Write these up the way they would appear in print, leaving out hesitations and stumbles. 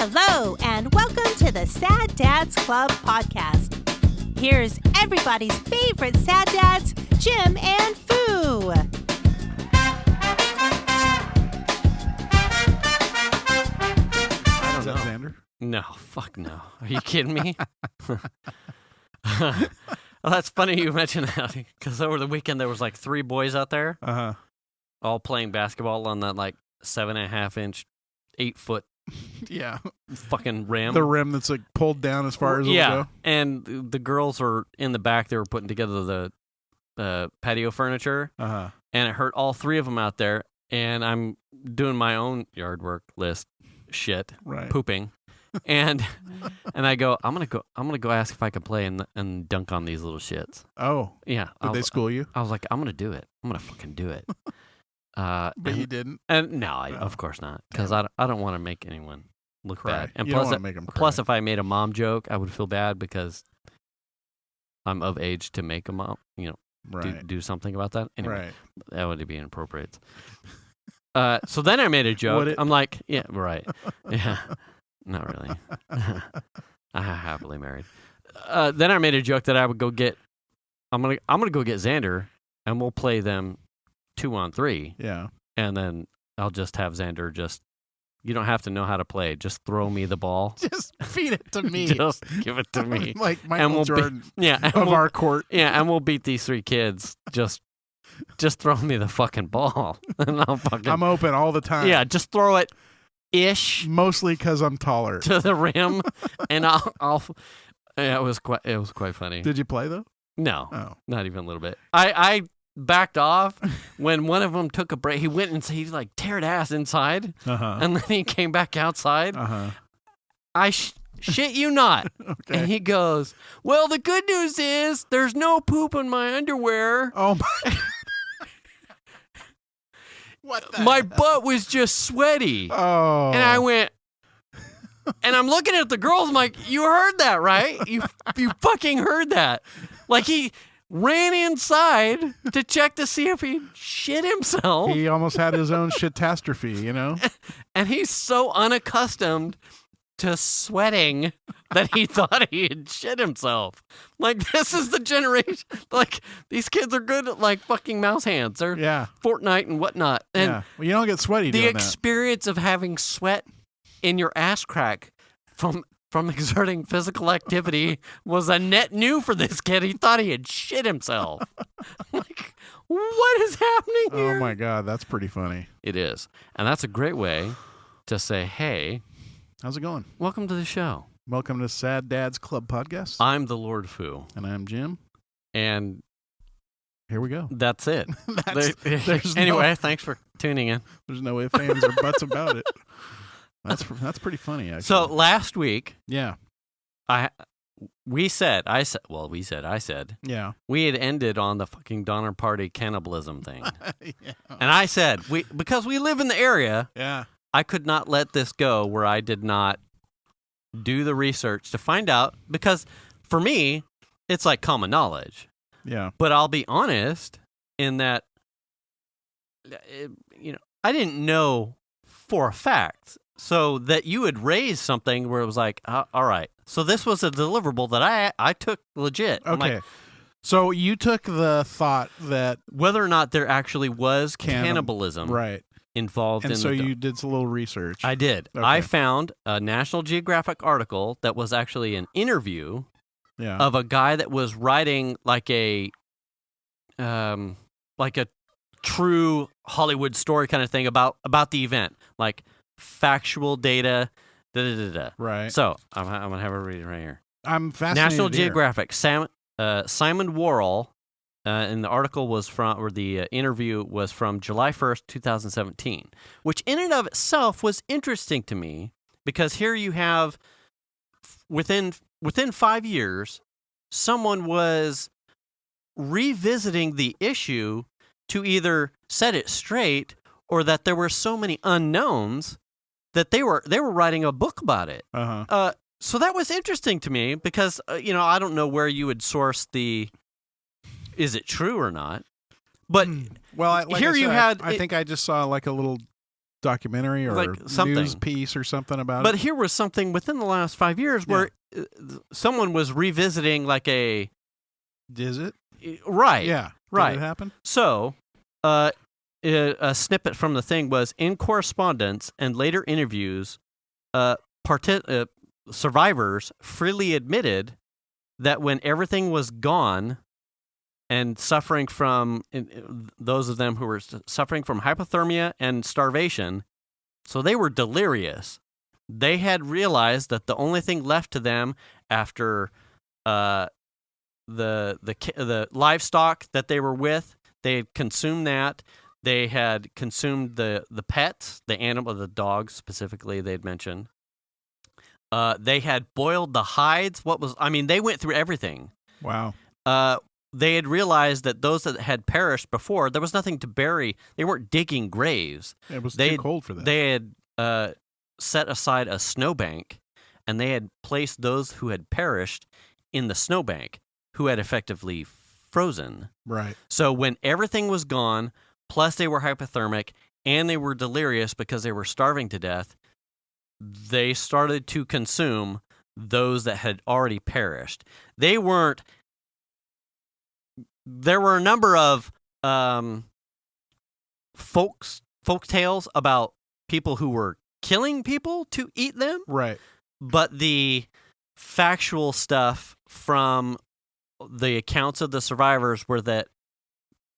Hello, and welcome to the Sad Dads Club podcast. Here's everybody's favorite sad dads, Jim and Foo. Is that Xander? No, fuck no. Are you kidding me? Well, that's funny you mentioned that, because over the weekend there was like 3 boys out there, all playing basketball on that like 7.5-inch, 8-foot, fucking rim. The rim that's like pulled down as far as it'll go. And the girls were in the back. They were putting together the patio furniture, and it hurt all 3 of them out there. And I'm doing my own yard work list shit, pooping. And I go, I'm gonna go ask if I can play and dunk on these little shits. Oh, yeah. Did they school you? I was like, I'm gonna do it. I'm gonna fucking do it. But you didn't. And no, of course not, because I don't want to make anyone look bad. And you plus, don't want to make them cry. Plus, if I made a mom joke, I would feel bad because I'm of age to make a mom, do something about that. Anyway, that would be inappropriate. So then I made a joke. I'm like, yeah, right, yeah. Not really. I'm happily married. Then I made a joke that I would go get. I'm gonna go get Xander, and we'll play them 2-on-3. Yeah. And then I'll just have Xander you don't have to know how to play. Just throw me the ball. Just feed it to me. Just give it to me. Like Michael Jordan of our court. Yeah, and we'll beat these 3 kids. Just throw me the fucking ball. And I'm open all the time. Yeah, just throw it. Ish, mostly because I'm taller to the rim, and I'll. Yeah, it was quite funny. Did you play though? No, not even a little bit. I backed off when one of them took a break. He went and he like teared ass inside, and then he came back outside. I shit you not. Okay. And he goes, "Well, the good news is there's no poop in my underwear." Oh my. My butt was just sweaty. Oh. And I went, and I'm looking at the girls. I'm like, you heard that, right? You fucking heard that. Like he ran inside to check to see if he shit himself. He almost had his own shitastrophe, And he's so unaccustomed to sweating that he thought he had shit himself. Like, this is the generation. Like, these kids are good at, like, fucking mouse hands. They're Fortnite and whatnot. And well, you don't get sweaty doing the experience of having sweat in your ass crack from exerting physical activity was a net new for this kid. He thought he had shit himself. Like, what is happening here? Oh, my God. That's pretty funny. It is. And that's a great way to say, hey, how's it going? Welcome to the show. Welcome to Sad Dads Club podcast. I'm the Lord Foo. And I'm Jim. And here we go. That's it. Anyway, thanks for tuning in. There's no ifs, ands, or buts about it. That's pretty funny, actually. So last week, I said, we had ended on the fucking Donner Party cannibalism thing. And I said, because we live in the area, I could not let this go where I did not do the research to find out, because for me, it's like common knowledge. Yeah. But I'll be honest in that, I didn't know for a fact. So that you had raised something where it was like, all right. So this was a deliverable that I took legit. Okay. So you took the thought that whether or not there actually was cannibalism involved and so you did a little research. I did. Okay. I found a National Geographic article that was actually an interview of a guy that was writing like a true Hollywood story kind of thing about the event, like factual data. Right. So I'm gonna have a reading right here. I'm fascinated. National Geographic. Simon Worrell. And the article was from, or the interview was from July 1st, 2017, which in and of itself was interesting to me because here you have, within 5 years, someone was revisiting the issue to either set it straight or that there were so many unknowns that they were writing a book about it. So that was interesting to me because, I don't know where you would source the... Is it true or not? But well, here you had. I think I just saw like a little documentary or Like something. news piece or something about But it. here was something within the last 5 years where someone was revisiting like a... Is it? Right. Yeah. Right. Did it happen? So, a snippet from the thing was, in correspondence and later interviews, survivors freely admitted that when everything was gone and suffering from, those of them who were suffering from hypothermia and starvation, so they were delirious. They had realized that the only thing left to them after the livestock that they were with, they had consumed that. They had consumed the pets, the animal, the dogs specifically. They'd mentioned. They had boiled the hides. They went through everything. Wow. They had realized that those that had perished before, there was nothing to bury. They weren't digging graves. It was too cold for that. They had set aside a snowbank, and they had placed those who had perished in the snowbank, who had effectively frozen. Right. So when everything was gone, plus they were hypothermic, and they were delirious because they were starving to death, they started to consume those that had already perished. There were a number of folk tales about people who were killing people to eat them. Right. But the factual stuff from the accounts of the survivors were that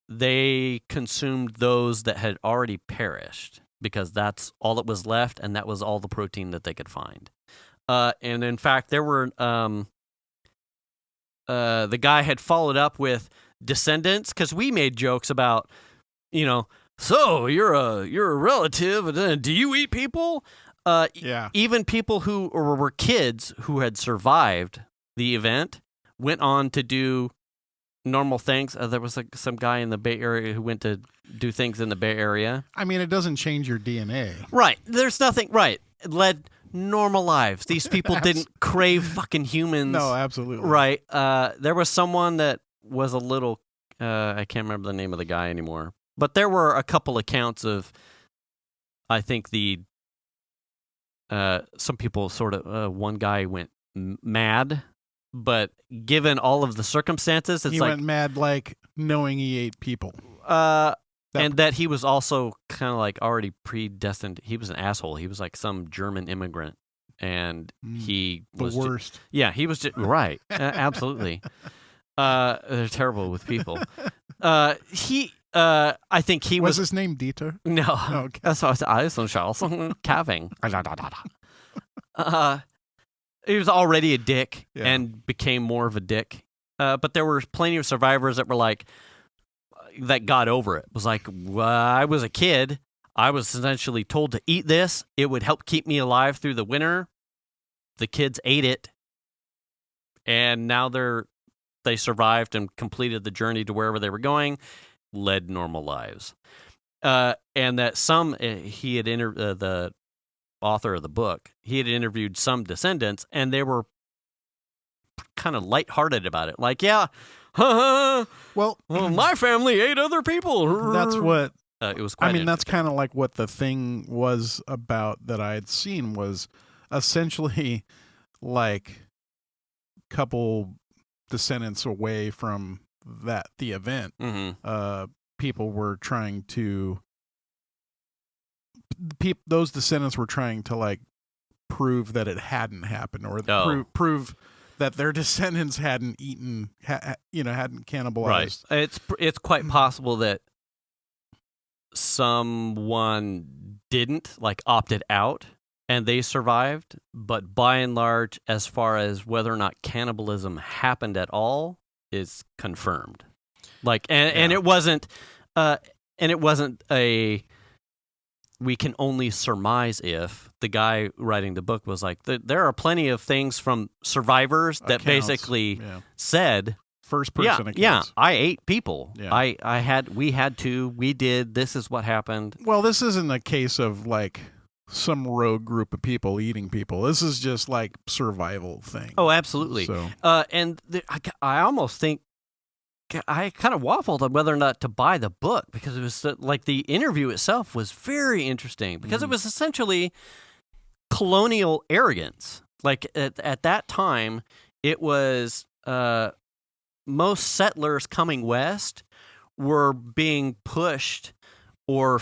they consumed those that had already perished because that's all that was left, and that was all the protein that they could find. And in fact, there were the guy had followed up with descendants, because we made jokes about, so you're a relative, do you eat people? Yeah. Even people who were kids who had survived the event went on to do normal things. There was some guy in the Bay Area who went to do things in the Bay Area. I mean, it doesn't change your DNA. Right. There's nothing. Right. It led normal lives. These people didn't crave fucking humans. No, absolutely. Right. There was someone that was a little, I can't remember the name of the guy anymore, but there were a couple accounts of, I think some people sort of, one guy went mad, but given all of the circumstances, He went mad, like knowing he ate people. And that he was also kind of like already predestined. He was an asshole. He was like some German immigrant, and he was the worst. He was just right. Absolutely. They're terrible with people. I think he was. His name Dieter? No. Oh, okay. That's what I was Kaving. He was already a dick and became more of a dick. But there were plenty of survivors that were like, that got over it. It was like, I was a kid. I was essentially told to eat this. It would help keep me alive through the winter. The kids ate it. And now they survived and completed the journey to wherever they were going, led normal lives. And that he had the author of the book, he had interviewed some descendants, and they were kind of lighthearted about it. Like, well, my family ate other people. That's what it was. Quite that's kind of like what the thing was about that I had seen, was essentially like couple descendants away from the event. Mm-hmm. People were trying to. Those descendants were trying to like prove that it hadn't happened, or prove that their descendants hadn't eaten, hadn't cannibalized. Right. It's quite possible that someone didn't, like, opted out and they survived, but by and large, as far as whether or not cannibalism happened at all, is confirmed. Like, and it wasn't a. We can only surmise if. The guy writing the book was like, there are plenty of things from survivors that basically said, first person accounts. Yeah, I ate people. Yeah. We did, this is what happened. Well, this isn't a case of like some rogue group of people eating people. This is just like survival thing. Oh, absolutely. So. I almost think I kind of waffled on whether or not to buy the book because it was like the interview itself was very interesting because it was essentially colonial arrogance. Like at that time, it was most settlers coming west were being pushed or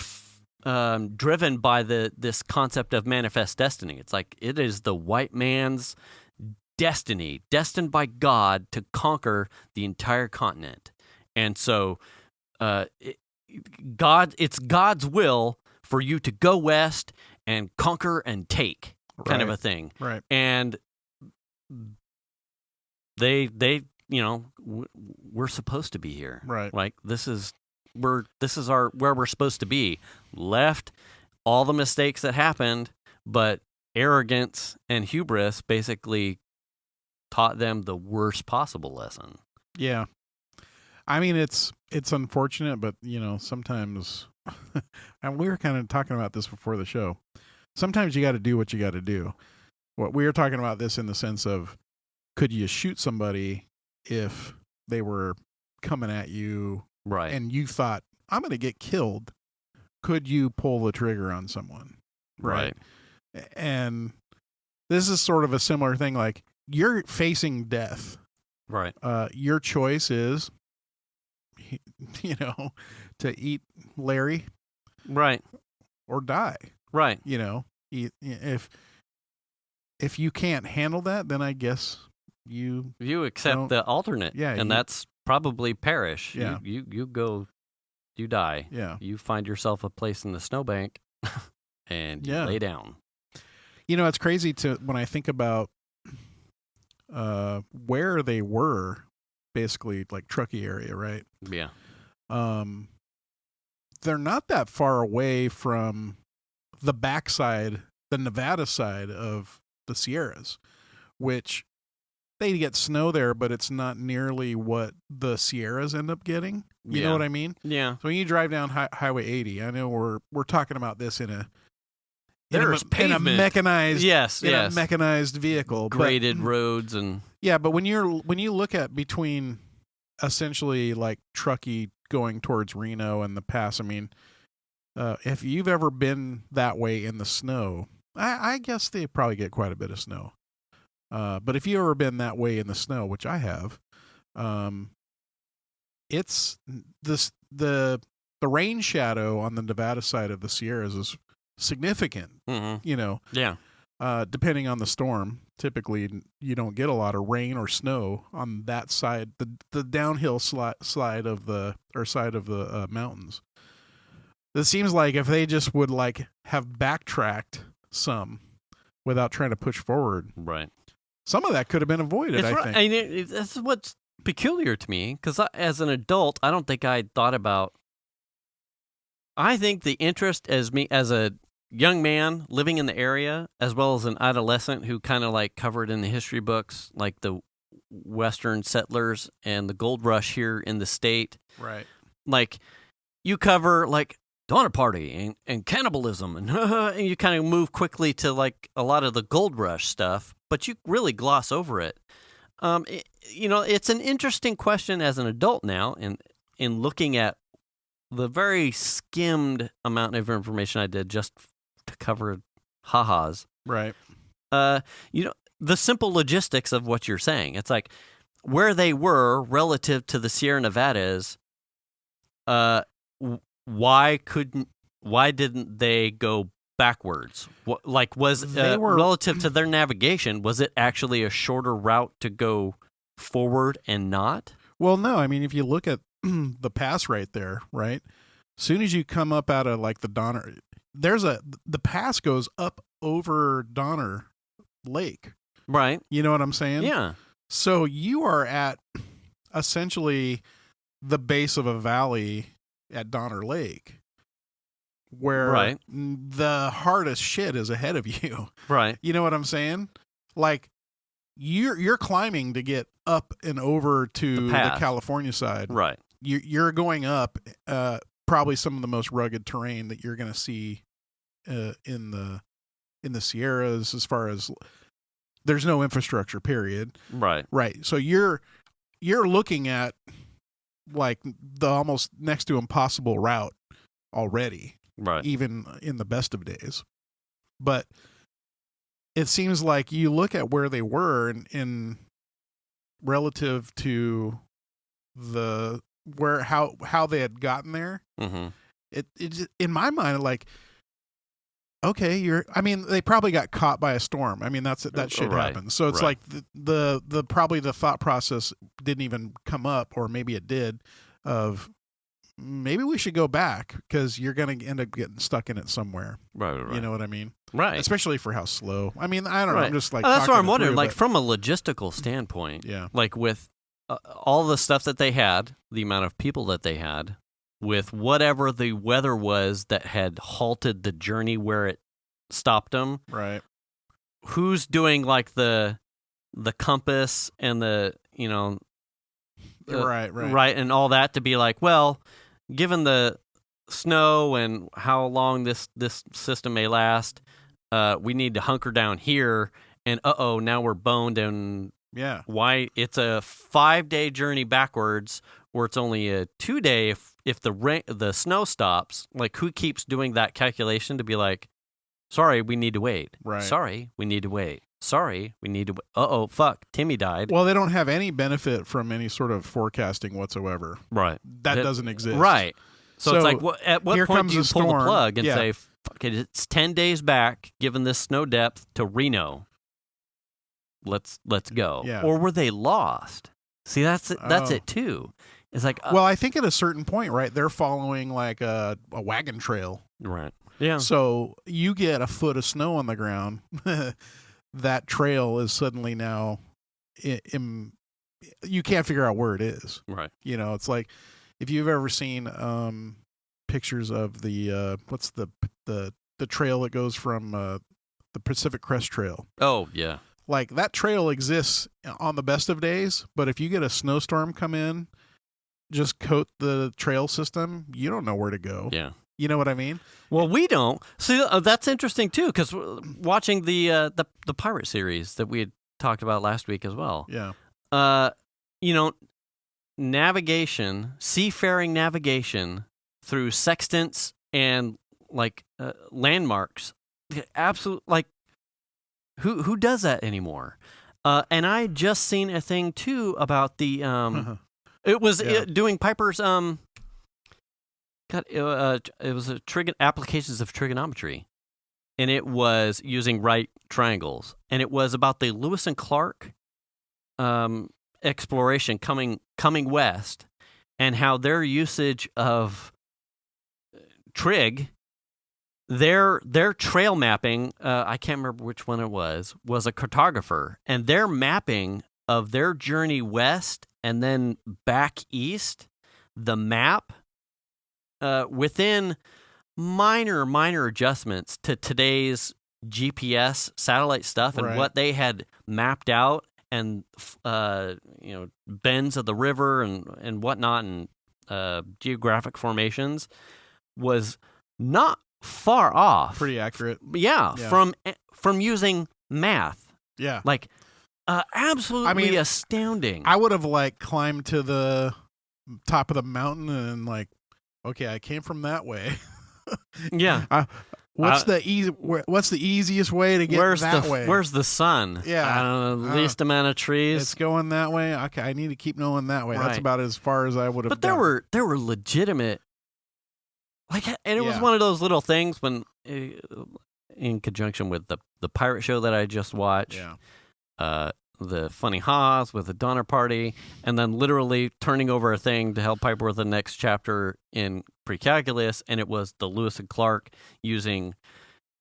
driven by this concept of manifest destiny. It's like it is the white man's destiny, destined by God to conquer the entire continent. And so it's God's will for you to go west and conquer and take, kind of a thing. Right. And they we're supposed to be here. Right. Like this is where we're supposed to be. Left all the mistakes that happened, but arrogance and hubris basically taught them the worst possible lesson. Yeah. I mean, it's unfortunate, but, sometimes, and we were kind of talking about this before the show, sometimes you got to do what you got to do. What we were talking about this in the sense of, could you shoot somebody if they were coming at you right, and you thought, I'm going to get killed? Could you pull the trigger on someone? Right. And this is sort of a similar thing. Like, you're facing death. Right. Your choice is, to eat Larry. Right. Or die. Right. If you can't handle that, then I guess you accept the alternate. Yeah. And that's probably perish. Yeah. You go, you die. Yeah. You find yourself a place in the snowbank and you lay down. It's crazy when I think about where they were, basically like Truckee area, right? Yeah. They're not that far away from the backside, the Nevada side of the Sierras, which they get snow there, but it's not nearly what the Sierras end up getting. You know what I mean? Yeah. So when you drive down Highway 80, I know we're talking about this in a mechanized, a mechanized vehicle, graded roads and but when you look at between essentially like Truckee going towards Reno and the pass, I mean, if you've ever been that way in the snow, I guess they probably get quite a bit of snow. But if you've ever been that way in the snow, which I have, it's the rain shadow on the Nevada side of the Sierras is significant. Yeah. Depending on the storm, typically you don't get a lot of rain or snow on that side, the downhill side of the mountains. It seems like if they just would like have backtracked some without trying to push forward, right, some of that could have been avoided. I think. I mean, that's what's peculiar to me because as an adult, I don't think I thought about. I think the interest as a young man living in the area, as well as an adolescent who kind of like covered in the history books, like the Western settlers and the gold rush here in the state. Right. Like you cover like Donner Party and cannibalism and you kind of move quickly to like a lot of the gold rush stuff, but you really gloss over it. It's an interesting question as an adult now in looking at the very skimmed amount of information I did just to cover ha-has. Right. The simple logistics of what you're saying. It's like where they were relative to the Sierra Nevadas, why didn't they go backwards? Relative to their navigation, was it actually a shorter route to go forward and not? Well, no. I mean, if you look at the pass right there, right? As soon as you come up out of like the Donner, the pass goes up over Donner Lake. Right. You know what I'm saying? Yeah. So you are at essentially the base of a valley at Donner Lake where the hardest shit is ahead of you. Right. You know what I'm saying? Like you're climbing to get up and over to the California side. Right. You're going up probably some of the most rugged terrain that you're going to see in the Sierras, as far as there's no infrastructure, period. Right. Right. So you're looking at like the almost next to impossible route already, Right. even in the best of days. But it seems like you look at where they were in relative to how they had gotten there. Mm-hmm. It just, in my mind, like, okay, they probably got caught by a storm. I mean, that shit happens. So it's like the probably the thought process didn't even come up, or maybe it did, of maybe we should go back because you're going to end up getting stuck in it somewhere. Right. You know what I mean? Right. Especially for how slow. I mean, I don't know. I'm just like, that's what I'm wondering. through, like from a logistical standpoint, yeah, like with all the stuff that they had, the amount of people that they had, with whatever the weather was that had halted the journey where it stopped them. Right. Who's doing like the compass and the right, and all that to be like, well, given the snow and how long this system may last, we need to hunker down here. And now we're boned. And why it's a 5-day journey backwards, or it's only a 2-day if the snow stops. Like, who keeps doing that calculation to be like, sorry, we need to wait. Right. Sorry, we need to wait. Sorry, we need to. Fuck, Timmy died. Well, they don't have any benefit from any sort of forecasting whatsoever. Right. That doesn't exist. Right. So it's like, at what point do you pull the plug and say, fuck it, it's 10 days back, given this snow depth, to Reno. Let's go. Yeah. Or were they lost? See, that's it too. It's like, well, I think at a certain point, right, they're following like a wagon trail. Right. Yeah. So you get a foot of snow on the ground. That trail is suddenly now, you can't figure out where it is. Right. You know, it's like if you've ever seen pictures of the what's the trail that goes from the Pacific Crest Trail. Oh yeah. Like that trail exists on the best of days, but if you get a snowstorm come in, just coat the trail system, you don't know where to go. Yeah. You know what I mean? Well, we don't. See, that's interesting too, because watching the pirate series that we had talked about last week as well. Yeah. Navigation, seafaring navigation through sextants and like landmarks. Absolute, like, who does that anymore? And I just seen a thing too about the it was doing Piper's it was applications of trigonometry, and it was using right triangles, and it was about the Lewis and Clark exploration coming west, and how their usage of trig, their trail mapping, I can't remember which one it was a cartographer, and their mapping of their journey west and then back east, the map, within minor adjustments to today's GPS satellite stuff and what they had mapped out, and bends of the river and whatnot, and geographic formations, was not far off. Pretty accurate. Yeah. From using math. Yeah. Like, absolutely astounding. I would have like climbed to the top of the mountain and like, okay, I came from that way. Yeah. What's the easiest way to get that way? Where's the sun? Yeah. I don't know, the least amount of trees. It's going that way. Okay, I need to keep going that way. Right. That's about as far as I would have But gone. there were legitimate, like, and it was one of those little things when, in conjunction with the pirate show that I just watched, the Funny Haas with the Donner Party, and then literally turning over a thing to help Piper with the next chapter in pre-calculus, and it was the Lewis and Clark using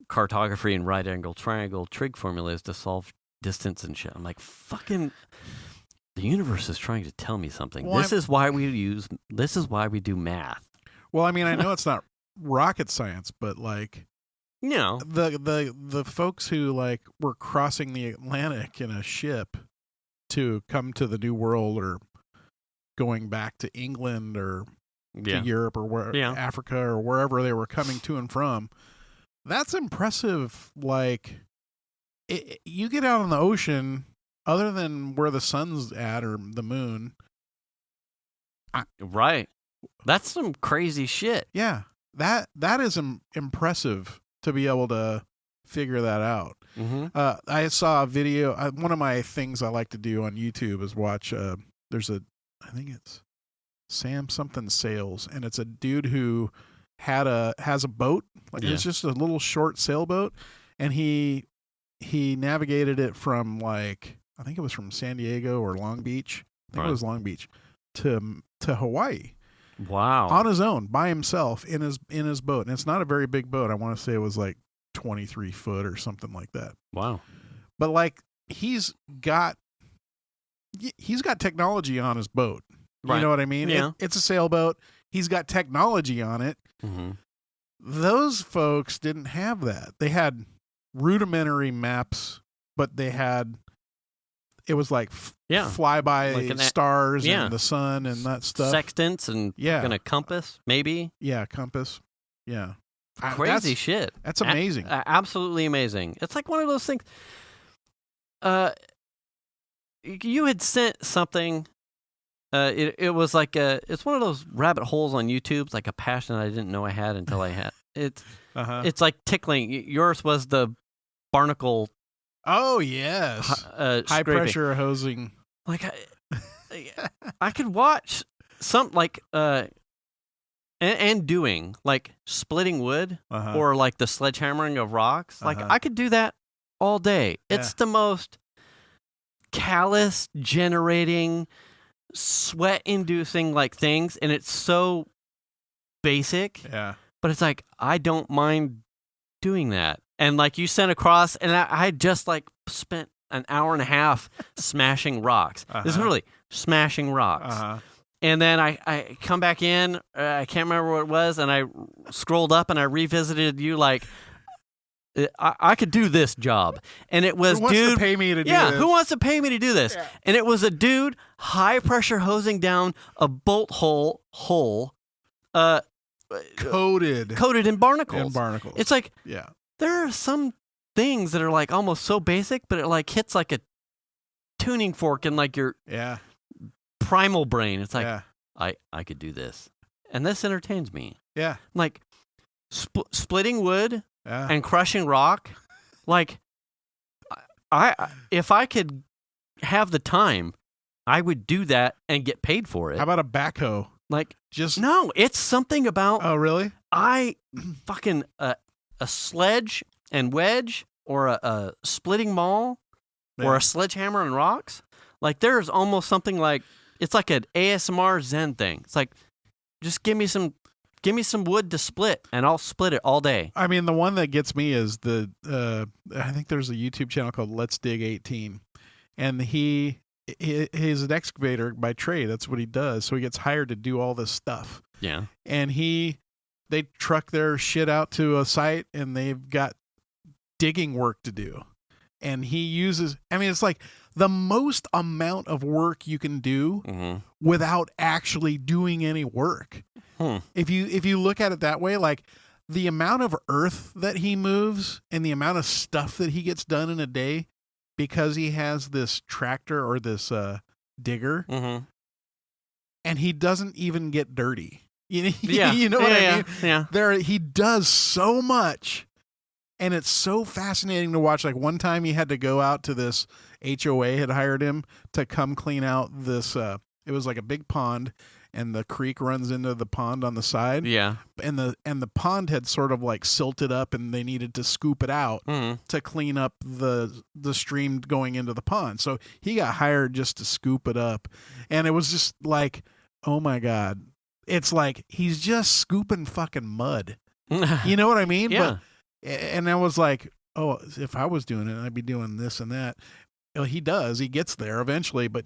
cartography and right-angle triangle trig formulas to solve distance and shit. I'm like, fucking, the universe is trying to tell me something. Well, this is why we do math. Well, I mean, I know it's not rocket science, but like, the folks who like were crossing the Atlantic in a ship to come to the New World, or going back to England or to Europe or Africa or wherever they were coming to and from, that's impressive. Like, you get out on the ocean, other than where the sun's at or the moon, Right. That's some crazy shit. Yeah, that is impressive to be able to figure that out. Mm-hmm. I saw a video. One of my things I like to do on YouTube is watch. There's I think it's Sam something Sales, and it's a dude who has a boat. Like it's just a little short sailboat, and he navigated it from like I think it was from San Diego or Long Beach. I think it was Long Beach to Hawaii. Wow. On his own, by himself, in his boat. And it's not a very big boat. I want to say it was like 23 foot or something like that. Wow. But like he's got technology on his boat. Right. You know what I mean? Yeah. It's a sailboat. He's got technology on it. Mm-hmm. Those folks didn't have that. They had rudimentary maps, but it was like flyby like stars and the sun and that stuff. Sextants and a compass, maybe. Yeah, compass. Yeah. Crazy shit. That's amazing. Absolutely amazing. It's like one of those things. You had sent something. It was like it's one of those rabbit holes on YouTube. It's like a passion I didn't know I had until I had it. It's like tickling. Yours was the barnacle. Oh yes, high pressure hosing. Like I could watch some like and doing like splitting wood or like the sledgehammering of rocks. Like I could do that all day. It's the most callus generating, sweat inducing like things, and it's so basic. Yeah, but it's like I don't mind doing that. And like you sent across, and I just like spent an hour and a half smashing rocks. This is really smashing rocks. And then I come back in, I can't remember what it was, and I scrolled up and I revisited you like, I could do this job. And it was, who wants to pay me to do this? Yeah, who wants to pay me to do this? Yeah. And it was a dude high pressure hosing down a bolt hole coated in barnacles. It's like, there are some things that are like almost so basic, but it like hits like a tuning fork in like your primal brain. It's like, I could do this. And this entertains me. Yeah. Like splitting wood and crushing rock. Like if I could have the time, I would do that and get paid for it. How about a backhoe? Like no, it's something about. Oh, really? I fucking a sledge and wedge or a splitting maul or a sledgehammer and rocks. Like there's almost something like it's like an ASMR Zen thing. It's like just give me some wood to split and I'll split it all day. I mean, the one that gets me is I think there's a YouTube channel called Let's Dig 18, and he's an excavator by trade. That's what he does. So he gets hired to do all this stuff. Yeah. And they truck their shit out to a site and they've got digging work to do. And he uses, I mean, it's like the most amount of work you can do without actually doing any work. If you look at it that way, like the amount of earth that he moves and the amount of stuff that he gets done in a day because he has this tractor or this digger, and he doesn't even get dirty. You know what I mean? Yeah. He does so much, and it's so fascinating to watch. Like one time he had to go out to this HOA had hired him to come clean out this. It was like a big pond, and the creek runs into the pond on the side. Yeah. And the pond had sort of like silted up, and they needed to scoop it out to clean up the stream going into the pond. So he got hired just to scoop it up, and it was just like, oh my God. It's like he's just scooping fucking mud. You know what I mean? Yeah. And I was like, oh, if I was doing it, I'd be doing this and that. Well, he does. He gets there eventually, but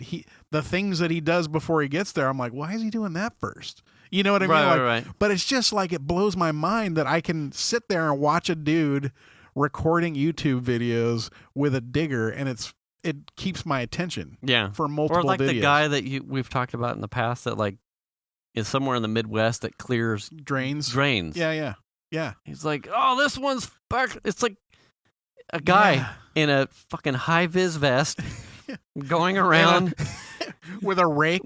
the things that he does before he gets there, I'm like, why is he doing that first? You know what I mean? Right. But it's just like it blows my mind that I can sit there and watch a dude recording YouTube videos with a digger, and it keeps my attention. Yeah. For multiple videos. Or like the guy that we've talked about in the past that like is somewhere in the Midwest that clears drains. Yeah. He's like, oh, this one's back. It's like a guy in a fucking high vis vest going around with a rake,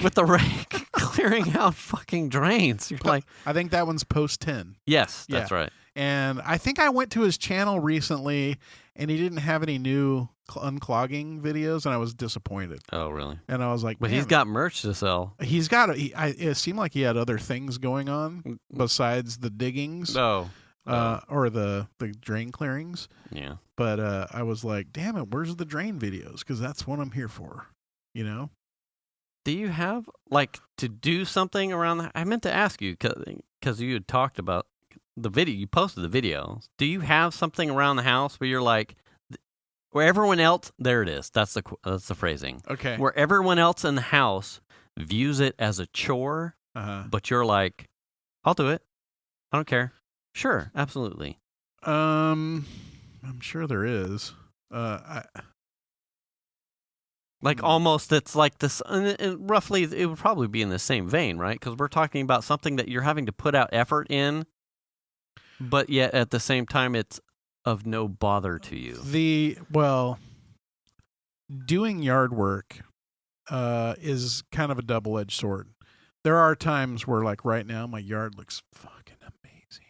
clearing out fucking drains. You're like, I think that one's post 10. yes, that's right. And I think I went to his channel recently, and he didn't have any new unclogging videos, and I was disappointed. Oh, really? And I was like, But he's got merch to sell. He's got. It seemed like he had other things going on besides the diggings. Oh. Or the drain clearings. Yeah. But I was like, damn it, where's the drain videos? Because that's what I'm here for, you know? Do you have, like, to do something around that? I meant to ask you, because you had talked about the video. You posted the video. Do you have something around the house where you're like, where everyone else, there it is. That's the phrasing. Okay. Where everyone else in the house views it as a chore, but you're like, I'll do it. I don't care. Sure, absolutely. I'm sure there is. Almost, it's like this. And roughly, it would probably be in the same vein, right? Because we're talking about something that you're having to put out effort in, but yet at the same time, it's of no bother to you. Doing yard work is kind of a double-edged sword. There are times where, like right now, my yard looks fucking amazing.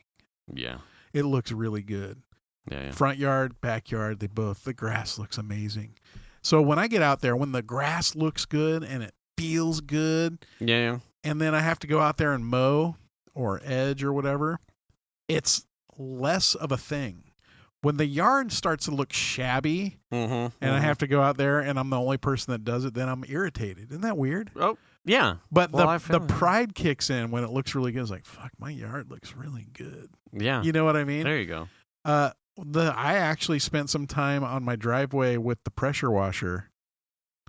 Yeah. It looks really good. Yeah. Front yard, backyard, the grass looks amazing. So when I get out there, when the grass looks good and it feels good, yeah, and then I have to go out there and mow or edge or whatever, it's less of a thing. When the yard starts to look shabby and I have to go out there and I'm the only person that does it, then I'm irritated. Isn't that weird? Oh, yeah. But the pride kicks in when it looks really good. It's like, fuck, my yard looks really good. Yeah. You know what I mean? There you go. I actually spent some time on my driveway with the pressure washer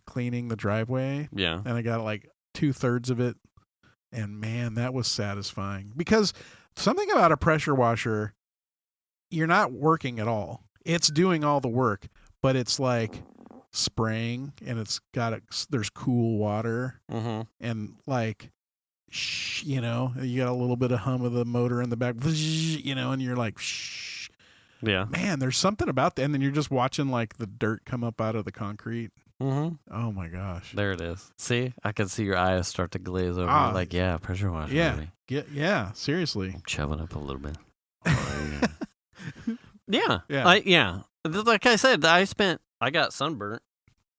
cleaning the driveway. Yeah. And I got like 2/3 of it. And man, that was satisfying. Because something about a pressure washer, you're not working at all. It's doing all the work, but it's like spraying and there's cool water and like, you know, you got a little bit of hum of the motor in the back, you know, and you're like, shh. Yeah. Man, there's something about that. And then you're just watching like the dirt come up out of the concrete. Oh my gosh. There it is. See, I can see your eyes start to glaze over. You're like, yeah, pressure washer. Yeah. Baby. Yeah. Seriously. I'm chubbing up a little bit. Yeah. Yeah. Like I said, I got sunburnt,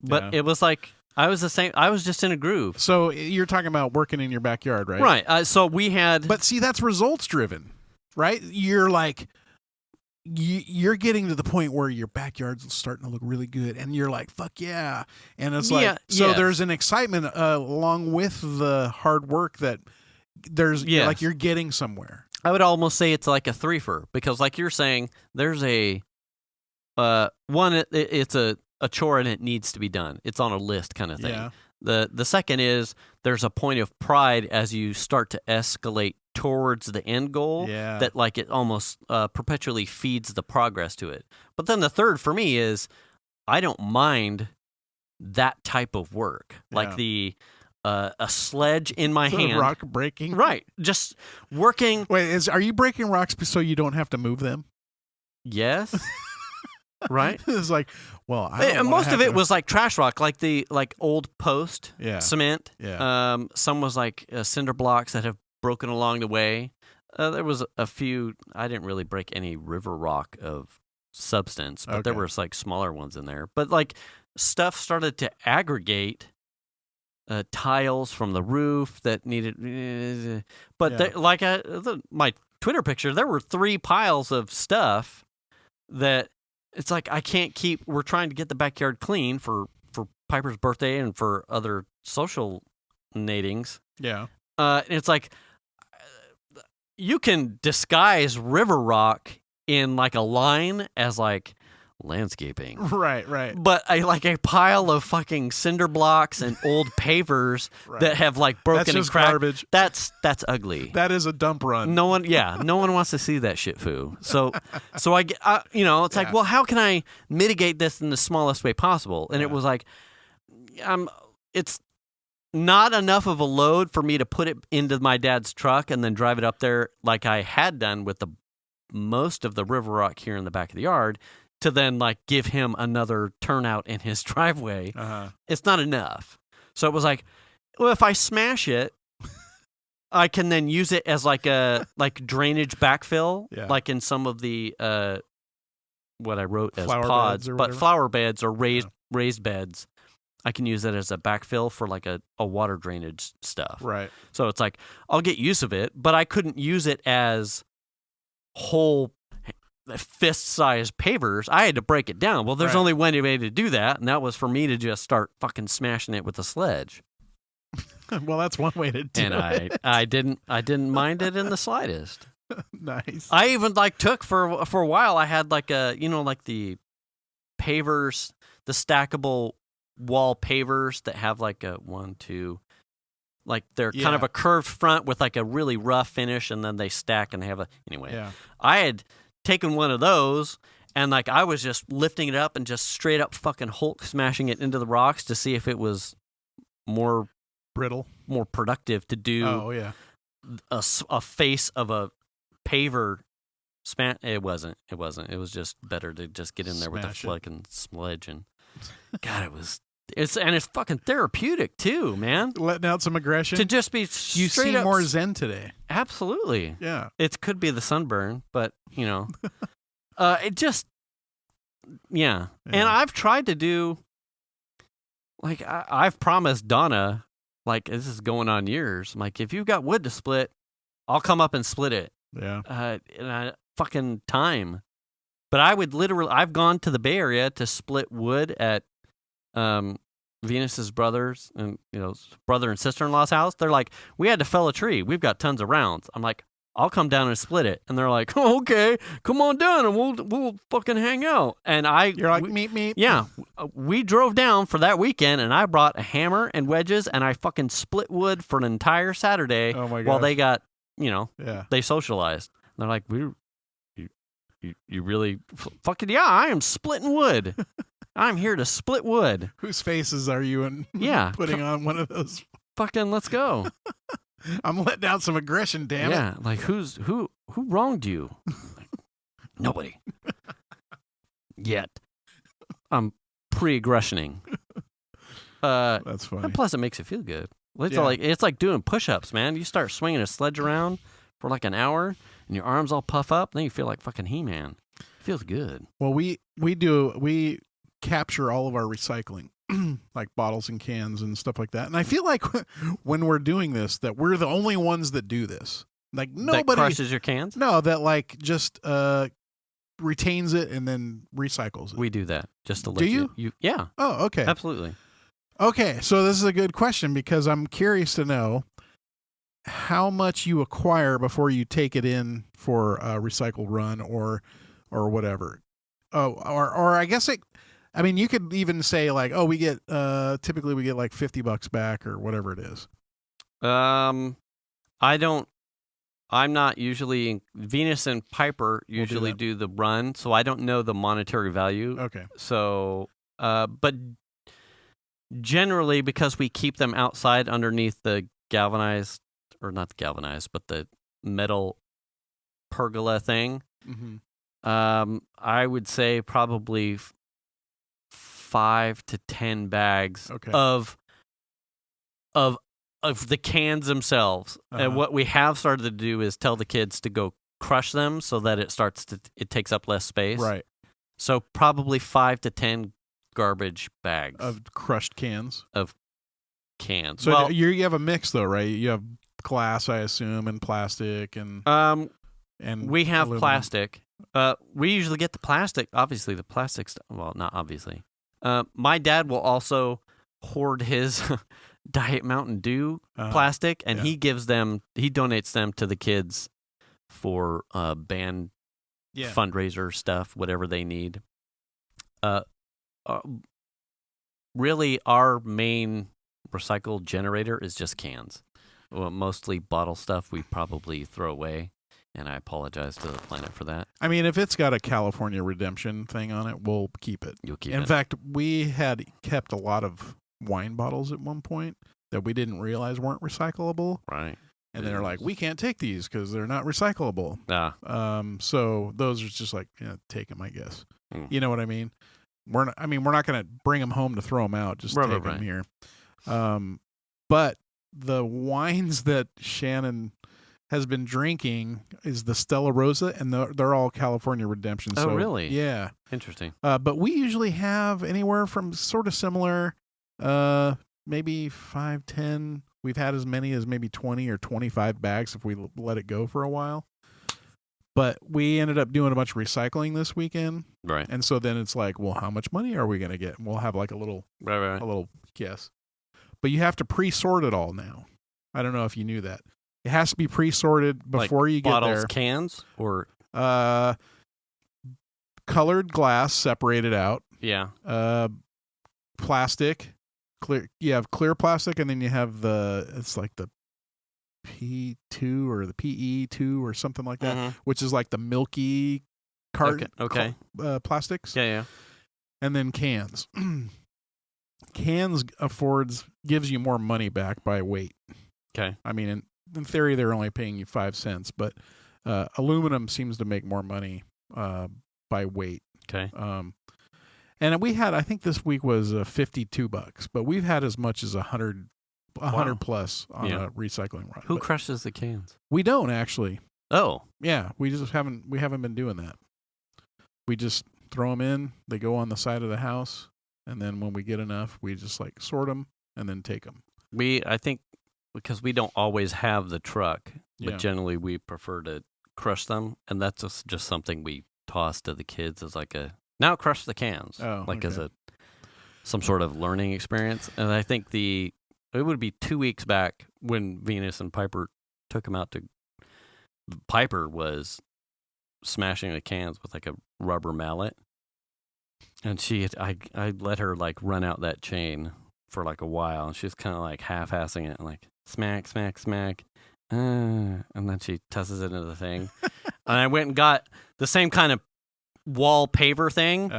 but it was like, I was the same. I was just in a groove. So you're talking about working in your backyard, right? Right. So we had. But see, that's results driven, right? You're like, you're getting to the point where your backyard's starting to look really good, and you're like, fuck yeah. And it's like, there's an excitement along with the hard work that like you're getting somewhere. I would almost say it's like a threefer because, like you're saying, there's a one. It's a chore and it needs to be done. It's on a list kind of thing. Yeah. The second is there's a point of pride as you start to escalate towards the end goal that like it almost perpetually feeds the progress to it. But then the third for me is I don't mind that type of work, like the a sledge in my hand, rock breaking, right? Just working. Wait, are you breaking rocks so you don't have to move them? Yes. Right? It's like, well, most of it was like trash rock, like the old post cement. Yeah. Some was like cinder blocks that have broken along the way. There was a few. I didn't really break any river rock of substance, but there was like smaller ones in there. But like stuff started to aggregate. Tiles from the roof that needed, but my Twitter picture, there were 3 piles of stuff that it's like I can't keep. We're trying to get the backyard clean for Piper's birthday and for other social natings. Yeah, it's like you can disguise river rock in like a line as like landscaping, right, but a pile of fucking cinder blocks and old pavers that have like broken and cracked. Garbage. That's ugly. That is a dump run. No one wants to see that shit foo. So it's like, well, how can I mitigate this in the smallest way possible? And it was like, it's not enough of a load for me to put it into my dad's truck and then drive it up there like I had done with the most of the river rock here in the back of the yard. To then like give him another turnout in his driveway, it's not enough. So it was like, well, if I smash it I can then use it as like a drainage backfill, Yeah. like in some of the what I wrote as Flower pods, beds or but whatever? flower beds or raised beds. I can use that as a backfill for like a water drainage stuff. Right. So it's like I'll get use of it, but I couldn't use it as whole fist-sized pavers. I had to break it down. Well, there's Right. only one way to do that, and that was for me to just start fucking smashing it with a sledge. Well, that's one way to do And it. I didn't mind it in the slightest. Nice. I even took for a while. I had like the pavers, the stackable wall pavers that have like a 1, 2, like they're kind of a curved front with like a really rough finish, and then they stack and they have anyway. Yeah. I had taken one of those, and like I was just lifting it up and just straight up fucking Hulk smashing it into the rocks to see if it was more Brittle. more productive to do Oh, yeah. a face of a paver span. It wasn't. It was just better to just get in there with a Smash it. fucking sledge, and God, it's fucking therapeutic too, man. Letting out some aggression. To just be You straight seem up more zen today. Absolutely. Yeah. It could be the sunburn, but it just yeah. And Yeah. I've tried to do like I've promised Donna, like this is going on years. I'm like, if you've got wood to split, I'll come up and split it. Yeah. In a fucking time. But I've gone to the Bay Area to split wood at Venus's brothers and brother and sister-in-law's house. They're like, we had to fell a tree. We've got tons of rounds. I'm like, I'll come down and split it. And they're like, oh, okay, come on down and we'll fucking hang out. And You're like, meet. yeah, we drove down for that weekend, and I brought a hammer and wedges, and I fucking split wood for an entire Saturday. Oh, my while gosh. they got, Yeah. they socialized. And they're like, you really fucking yeah, I am splitting wood. I'm here to split wood. Whose faces are you in? Yeah. Putting on one of those. Fucking let's go. I'm letting out some aggression, damn it. Yeah, like who wronged you? Like, nobody. Yet. I'm pre-aggressioning. That's funny. And plus it makes it feel good. It's Yeah. like doing push-ups, man. You start swinging a sledge around for like an hour, and your arms all puff up, then you feel like fucking He-Man. It feels good. Well, we capture all of our recycling, like bottles and cans and stuff like that. And I feel like when we're doing this, that we're the only ones that do this. Like nobody That crushes your cans? No, that like just retains it and then recycles it. We do that just to let Do you? Yeah, Oh, okay. absolutely. Okay, so this is a good question because I'm curious to know how much you acquire before you take it in for a recycle run or whatever. Oh, or I guess you could even say like, oh, we get typically we get like $50 back or whatever it is. I'm not usually Venus and Piper usually that. do the run, so I don't know the monetary value. Okay. So, but generally, because we keep them outside underneath the galvanized, or not the galvanized, but the metal pergola thing, Mm-hmm. I would say probably 5 to 10 bags Okay. of the cans themselves. Uh-huh. And what we have started to do is tell the kids to go crush them so that it takes up less space. Right. So probably 5 to 10 garbage bags Of crushed cans. cans. So Well, you have a mix though, right? You have glass, I assume, and plastic and we have aluminum. plastic. We usually get the plastic. Obviously, the plastic stuff. Well, not obviously. My dad will also hoard his Diet Mountain Dew plastic, and yeah. he donates them to the kids for band fundraiser stuff, whatever they need. Really, our main recycled generator is just cans. Well, mostly bottle stuff we probably throw away, and I apologize to the planet for that. I mean, if it's got a California Redemption thing on it, we'll keep it. You'll keep In it. fact, we had kept a lot of wine bottles at one point that we didn't realize weren't recyclable. Right. And they're like, we can't take these because they're not recyclable. So those are just like, take them, I guess. Mm. You know what I mean? We're not going to bring them home to throw them out. Just take them here. But the wines that Shannon has been drinking is the Stella Rosa, and they're all California Redemption. Oh, so, really? Yeah. Interesting. But we usually have anywhere from sort of similar, maybe 5, 10. We've had as many as maybe 20 or 25 bags if we let it go for a while. But we ended up doing a bunch of recycling this weekend. Right. And so then it's like, well, how much money are we going to get? And we'll have like a little guess. But you have to pre-sort it all now. I don't know if you knew that. It has to be pre-sorted before you get bottles, there. Cans, or colored glass separated out. Yeah. Plastic, clear. You have clear plastic, and then you have it's like the P2 or the PE2 or something like that, which is like the milky carton. Okay. Plastics. Yeah. And then cans. Cans gives you more money back by weight. Okay. I mean, in theory, they're only paying you 5 cents, but aluminum seems to make more money by weight. Okay. And we had, I think this week was $52, but we've had as much as 100 plus on a recycling run. Who crushes the cans? We don't actually. Oh. Yeah, we haven't been doing that. We just throw them in. They go on the side of the house, and then when we get enough, we just like sort them and then take them. I think because we don't always have the truck, but generally we prefer to crush them, and that's just something we toss to the kids as like now crush the cans, as some sort of learning experience. And I think it would be 2 weeks back when Venus and Piper took them out to. Piper was smashing the cans with like a rubber mallet, and I let her like run out that chain for like a while, and she's kind of like half-assing it, and like smack, smack, smack, and then she tosses it into the thing. And I went and got the same kind of wall paver thing.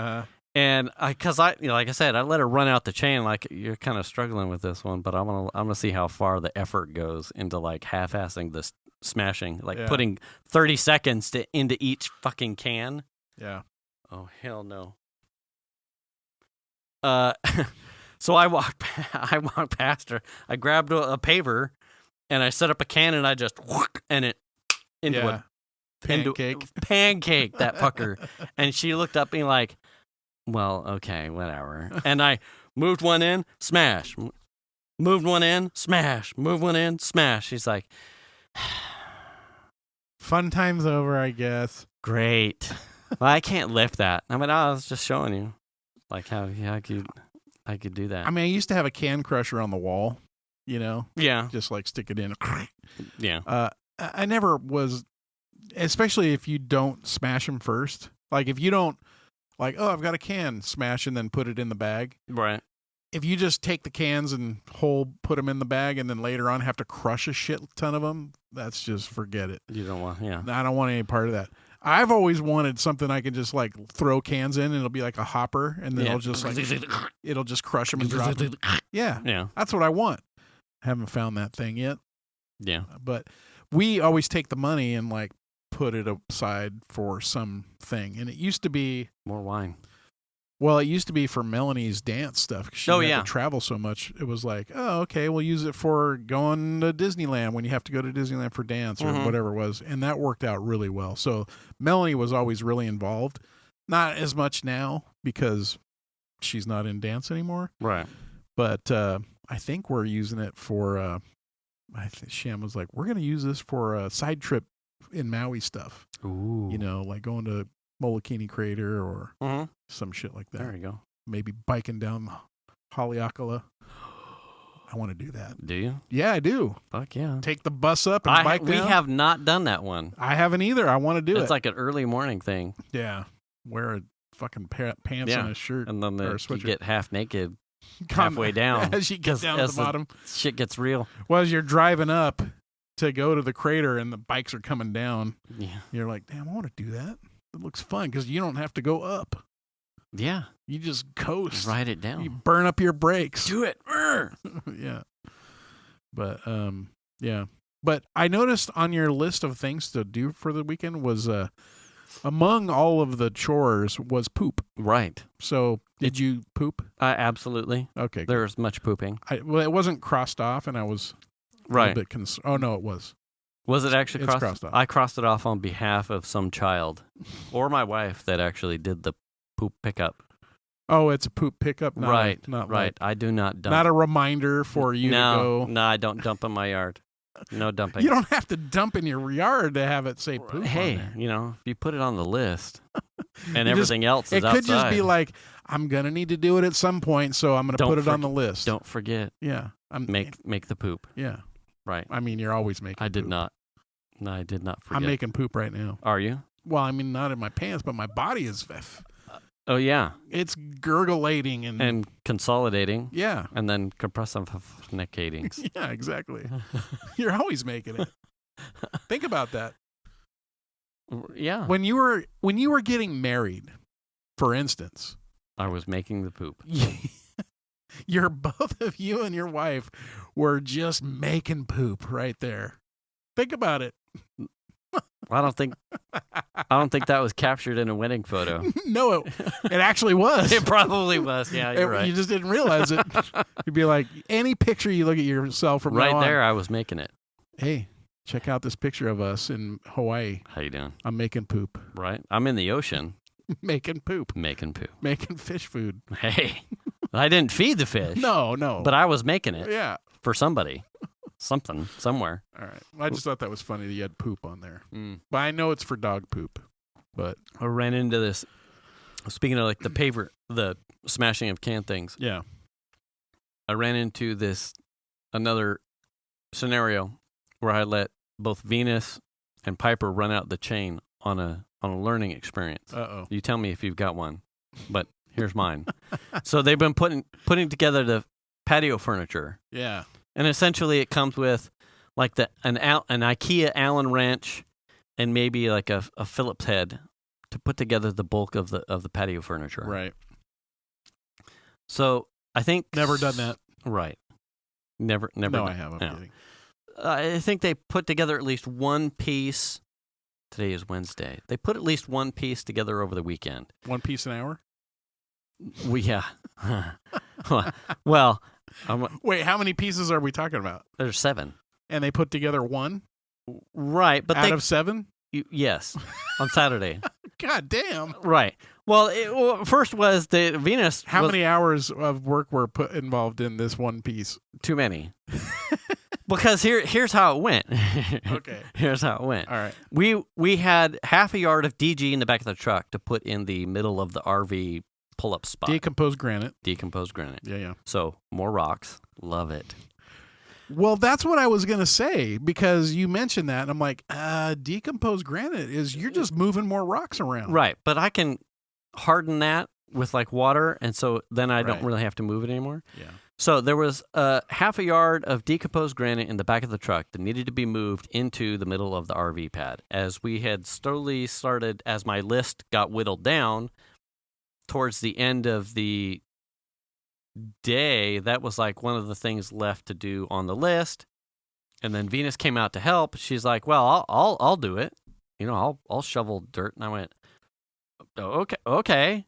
And because like I said, I let her run out the chain. Like, you're kind of struggling with this one, but I'm gonna see how far the effort goes into like half-assing this smashing, like putting 30 seconds into each fucking can. Yeah. Oh hell no. So I walked past her. I grabbed a paver, and I set up a can, and I just and it into a pancake that fucker. And she looked up at me like, well, okay, whatever. And I moved one in, smash. Moved one in, smash. Moved one in, smash. She's like, fun time's over, I guess. Great. Well, I can't lift that. I mean, I was just showing you, like, how I could do that. I mean, I used to have a can crusher on the wall, Yeah. just like stick it in. Yeah. I never was, especially if you don't smash them first. Like, if you don't, like, oh, I've got a can, smash and then put it in the bag. Right. If you just take the cans and put them in the bag, and then later on have to crush a shit ton of them, that's just forget it. You don't want, I don't want any part of that. I've always wanted something I can just like throw cans in, and it'll be like a hopper, and then it'll just crush them and drop them. Yeah. That's what I want. Haven't found that thing yet. Yeah. But we always take the money and like put it aside for something. And it used to be more wine. Well, it used to be for Melanie's dance stuff. She had to travel so much. It was like, oh, okay, we'll use it for going to Disneyland when you have to go to Disneyland for dance or whatever it was. And that worked out really well. So Melanie was always really involved. Not as much now because she's not in dance anymore. Right. But I think we're using it for, Sham was like, we're going to use this for a side trip in Maui stuff. Ooh. Like going to Molokini Crater or some shit like that. There you go. Maybe biking down Haleakala. I want to do that. Do you? Yeah, I do. Fuck yeah. Take the bus up and bike down. We have not done that one. I haven't either. I want to do it. It's like an early morning thing. Yeah. Wear a fucking pants and a shirt. And then you get half naked Come halfway down. As you get down at the bottom. Shit gets real. Well, as you're driving up to go to the crater and the bikes are coming down, yeah, you're like, damn, I want to do that. It looks fun because you don't have to go up. Yeah. You just coast. Ride it down. You burn up your brakes. Do it. Yeah. But, yeah. But I noticed on your list of things to do for the weekend was, among all of the chores was poop. Right. So did you poop? Absolutely. Okay. There's much pooping. Well, it wasn't crossed off, and I was Right. A bit oh, no, it was. Was it actually It's crossed off. I crossed it off on behalf of some child or my wife that actually did the poop pickup. Oh, it's a poop pickup? Not right. Not right. Like, I do not dump. not a reminder for you to go. No, I don't dump in my yard. No dumping. You don't have to dump in your yard to have it say poop Hey, on there. if you put it on the list and You everything else is It could just be outside, like, I'm going to need to do it at some point, so I'm going to put it on the list. Don't forget. Yeah. Make the poop. Yeah. Right. I mean, you're always making I did poop. not. No, I did not forget. I'm making poop right now. Are you? Well, I mean, not in my pants, but my body is... Oh, yeah. It's gurgulating And consolidating. Yeah. And then compressivating. Yeah, exactly. You're always making it. Think about that. Yeah. When you were getting married, for instance, I was making the poop. both of you and your wife were just making poop right there. Think about it. I don't think that was captured in a wedding photo. No, it actually was. It probably was. Yeah, you're right. You just didn't realize it. You'd be like, any picture you look at yourself from right now there, on, I was making it. hey, check out this picture of us in Hawaii. How you doing? I'm making poop. Right. I'm in the ocean. Making poop. Making poop. Making fish food. Hey, I didn't feed the fish. No. But I was making it. Yeah. For somebody. Something. Somewhere. All right. I just thought that was funny that you had poop on there. Mm. But I know it's for dog poop. But I ran into this. Speaking of like the smashing of canned things. yeah. I ran into another scenario where I let both Venus and Piper run out the chain on a learning experience. Uh-oh. You tell me if you've got one, but here's mine. So they've been putting together the patio furniture, Yeah. and essentially it comes with like an IKEA Allen wrench and maybe like a Phillips head to put together the bulk of the patio furniture. Right. So I think Never done that. Right. Never. No, I haven't. No. I'm kidding. I think they put together at least one piece. Today is Wednesday. They put at least one piece together over the weekend. One piece an hour? Yeah. Well, Wait, how many pieces are we talking about? there's 7. And they put together one Right, but out of 7? yes, on Saturday. God damn. Right. Well, first was the Venus. How many hours of work were put involved in this one piece? Too many. Because here's how it went. Okay. Here's how it went. All right. We had half a yard of DG in the back of the truck to put in the middle of the RV pull-up spot. Decomposed granite. Decomposed granite. Yeah. So more rocks. Love it. Well, that's what I was going to say because you mentioned that. And I'm like, decomposed granite is you're just moving more rocks around. Right. But I can harden that with like water. And so then I don't Right. really have to move it anymore. Yeah. So there was half a yard of decomposed granite in the back of the truck that needed to be moved into the middle of the RV pad. As we had slowly started, as my list got whittled down, towards the end of the day, that was like one of the things left to do on the list. And then Venus came out to help. She's like, "Well, I'll do it. I'll shovel dirt." And I went, "Okay."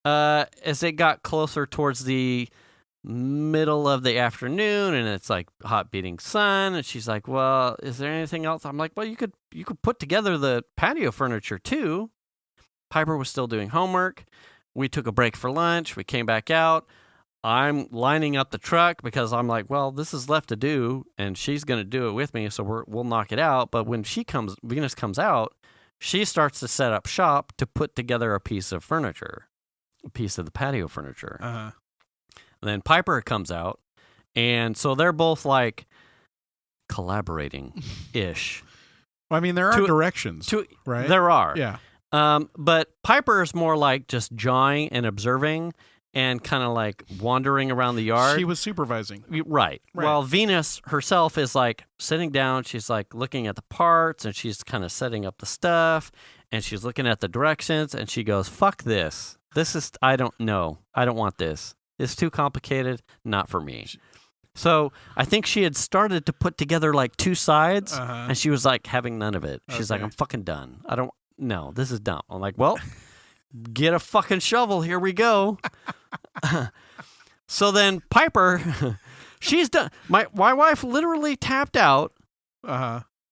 As it got closer towards the middle of the afternoon and it's like hot beating sun, and she's like, "Well, is there anything else?" I'm like, "Well, you could put together the patio furniture too." Piper was still doing homework. We took a break for lunch. We came back out. I'm lining up the truck because I'm like, well, this is left to do, and she's going to do it with me, so we'll knock it out. But when Venus comes out, she starts to set up shop to put together a piece of furniture, a piece of the patio furniture. Uh-huh. And then Piper comes out, and so they're both like collaborating-ish. Well, I mean, there are directions, right? There are. Yeah. But Piper is more like just jawing and observing and kind of like wandering around the yard. She was supervising. Right. While Venus herself is like sitting down, she's like looking at the parts and she's kind of setting up the stuff and she's looking at the directions and she goes, "Fuck this. I don't know. I don't want this. It's too complicated. Not for me." So I think she had started to put together like 2 sides and she was like having none of it. She's like, "I'm fucking done. No, this is dumb." I'm like, "Well, get a fucking shovel. Here we go." So then Piper She's done. My wife literally tapped out